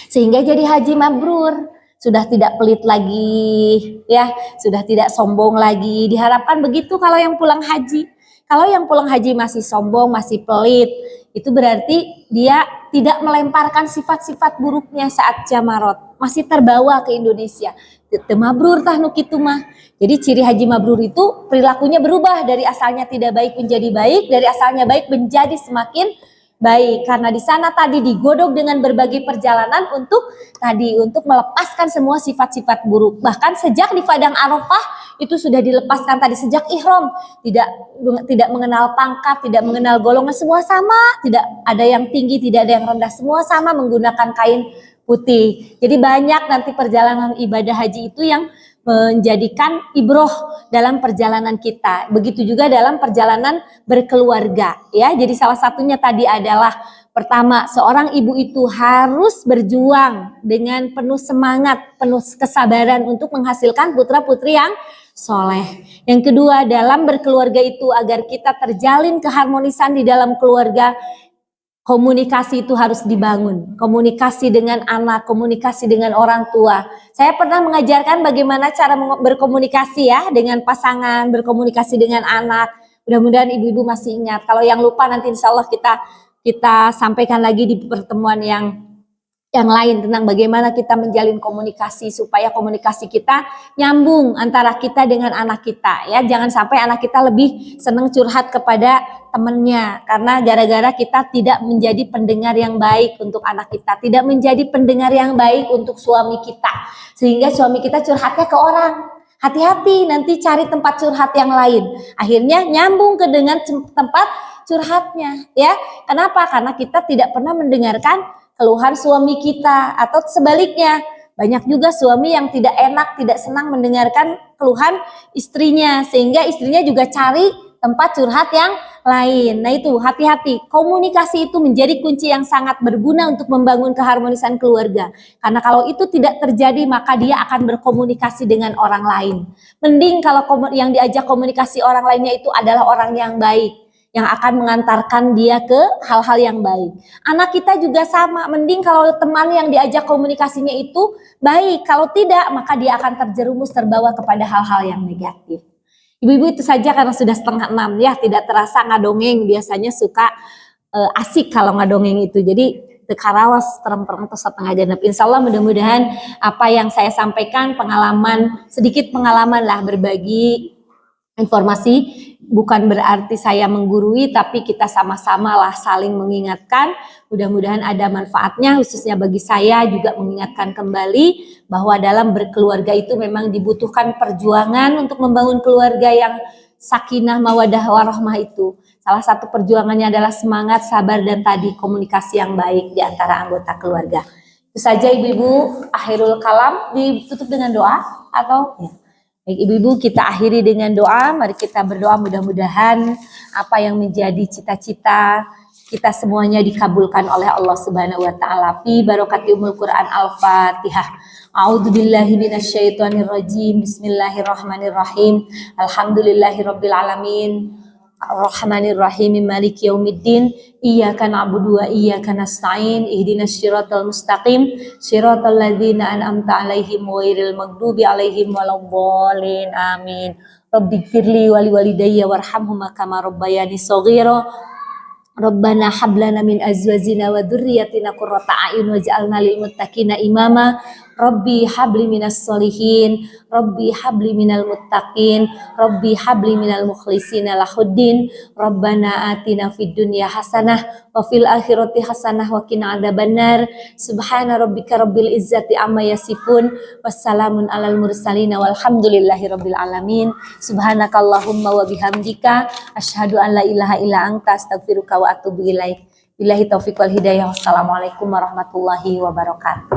Sehingga jadi haji mabrur. Sudah tidak pelit lagi, ya, sudah tidak sombong lagi. Diharapkan begitu kalau yang pulang haji. Kalau yang pulang haji masih sombong, masih pelit, itu berarti dia tidak melemparkan sifat-sifat buruknya saat jamarot. Masih terbawa ke Indonesia. Teu mabrur tah nu kitu mah. Jadi ciri haji mabrur itu perilakunya berubah dari asalnya tidak baik menjadi baik, dari asalnya baik menjadi semakin baik, karena di sana tadi digodok dengan berbagai perjalanan untuk melepaskan semua sifat-sifat buruk. Bahkan sejak di Padang Arafah itu sudah dilepaskan tadi sejak ihram, tidak mengenal pangkat, tidak mengenal golongan, semua sama, tidak ada yang tinggi, tidak ada yang rendah, semua sama menggunakan kain putih. Jadi banyak nanti perjalanan ibadah haji itu yang menjadikan ibroh dalam perjalanan kita. Begitu juga dalam perjalanan berkeluarga, ya. Jadi salah satunya tadi adalah pertama, seorang ibu itu harus berjuang dengan penuh semangat, penuh kesabaran untuk menghasilkan putra-putri yang soleh. Yang kedua, dalam berkeluarga itu agar kita terjalin keharmonisan di dalam keluarga, komunikasi itu harus dibangun. Komunikasi dengan anak, komunikasi dengan orang tua. Saya pernah mengajarkan bagaimana cara berkomunikasi ya dengan pasangan, berkomunikasi dengan anak. Mudah-mudahan ibu-ibu masih ingat. Kalau yang lupa nanti insya Allah kita sampaikan lagi di pertemuan yang lain tentang bagaimana kita menjalin komunikasi supaya komunikasi kita nyambung antara kita dengan anak kita, ya. Jangan sampai anak kita lebih senang curhat kepada temannya karena gara-gara kita tidak menjadi pendengar yang baik untuk anak kita, tidak menjadi pendengar yang baik untuk suami kita, sehingga suami kita curhatnya ke orang. Hati-hati, nanti cari tempat curhat yang lain, akhirnya nyambung ke dengan tempat curhatnya, ya. Kenapa? Karena kita tidak pernah mendengarkan keluhan suami kita, atau sebaliknya, banyak juga suami yang tidak enak, tidak senang mendengarkan keluhan istrinya, sehingga istrinya juga cari tempat curhat yang lain. Nah itu, hati-hati, komunikasi itu menjadi kunci yang sangat berguna untuk membangun keharmonisan keluarga. Karena kalau itu tidak terjadi, maka dia akan berkomunikasi dengan orang lain. Mending kalau yang diajak komunikasi orang lainnya itu adalah orang yang baik, yang akan mengantarkan dia ke hal-hal yang baik. Anak kita juga sama, mending kalau teman yang diajak komunikasinya itu baik, kalau tidak maka dia akan terjerumus, terbawa kepada hal-hal yang negatif. Ibu-ibu itu saja karena sudah 5:30 ya, tidak terasa ngadongeng, biasanya suka asik kalau ngadongeng itu, jadi tekarawas terem-terem atau setengah janab. Insya Allah mudah-mudahan apa yang saya sampaikan sedikit pengalaman lah, berbagi informasi, bukan berarti saya menggurui, tapi kita sama-sama lah saling mengingatkan. Mudah-mudahan ada manfaatnya, khususnya bagi saya juga mengingatkan kembali bahwa dalam berkeluarga itu memang dibutuhkan perjuangan untuk membangun keluarga yang sakinah, mawadah, warahmah itu. Salah satu perjuangannya adalah semangat, sabar, dan tadi komunikasi yang baik di antara anggota keluarga. Itu saja ibu-ibu, akhirul kalam, ditutup dengan doa atau ya. Baik ibu-ibu, kita akhiri dengan doa. Mari kita berdoa, mudah-mudahan apa yang menjadi cita-cita kita semuanya dikabulkan oleh Allah Subhanahu wa taala. Fi barakati umul Quran Al-Fatihah. A'udzubillahi minasyaitonirrajim. Bismillahirrahmanirrahim. Alhamdulillahirabbil alamin. Ar-Rahmanir-Rahim, Maliki Yaumiddin. Iyyaka na'budu wa iyyaka nasta'in. Ihdinas siratal mustaqim, siratal ladzina an'amta 'alaihim ghairil maghdubi 'alaihim waladdallin. Amin. Rabbighfirli wa liwalidayya warhamhuma kama rabbayani shaghira. Rabbana hablana min azwajina wa dzurriyyatina qurrata a'yun waj'alna lil muttaqina imama. Rabbi habli minas solihin, Rabbi habli minal muttaqin, Rabbi habli minal mukhlisina lahuddin. Rabbana atina fid dunya hasanah wa fil akhirati hasanah wa qina adzabannar. Subhana rabbika rabbil izzati amma yasifun, wassalamun alal mursalin walhamdulillahi rabbil alamin. Subhanakallahumma wa bihamdika asyhadu an la ilaha illa anta astaghfiruka wa atubu ilaik. Billahi taufiq wal hidayah. Wassalamualaikum warahmatullahi wabarakatuh.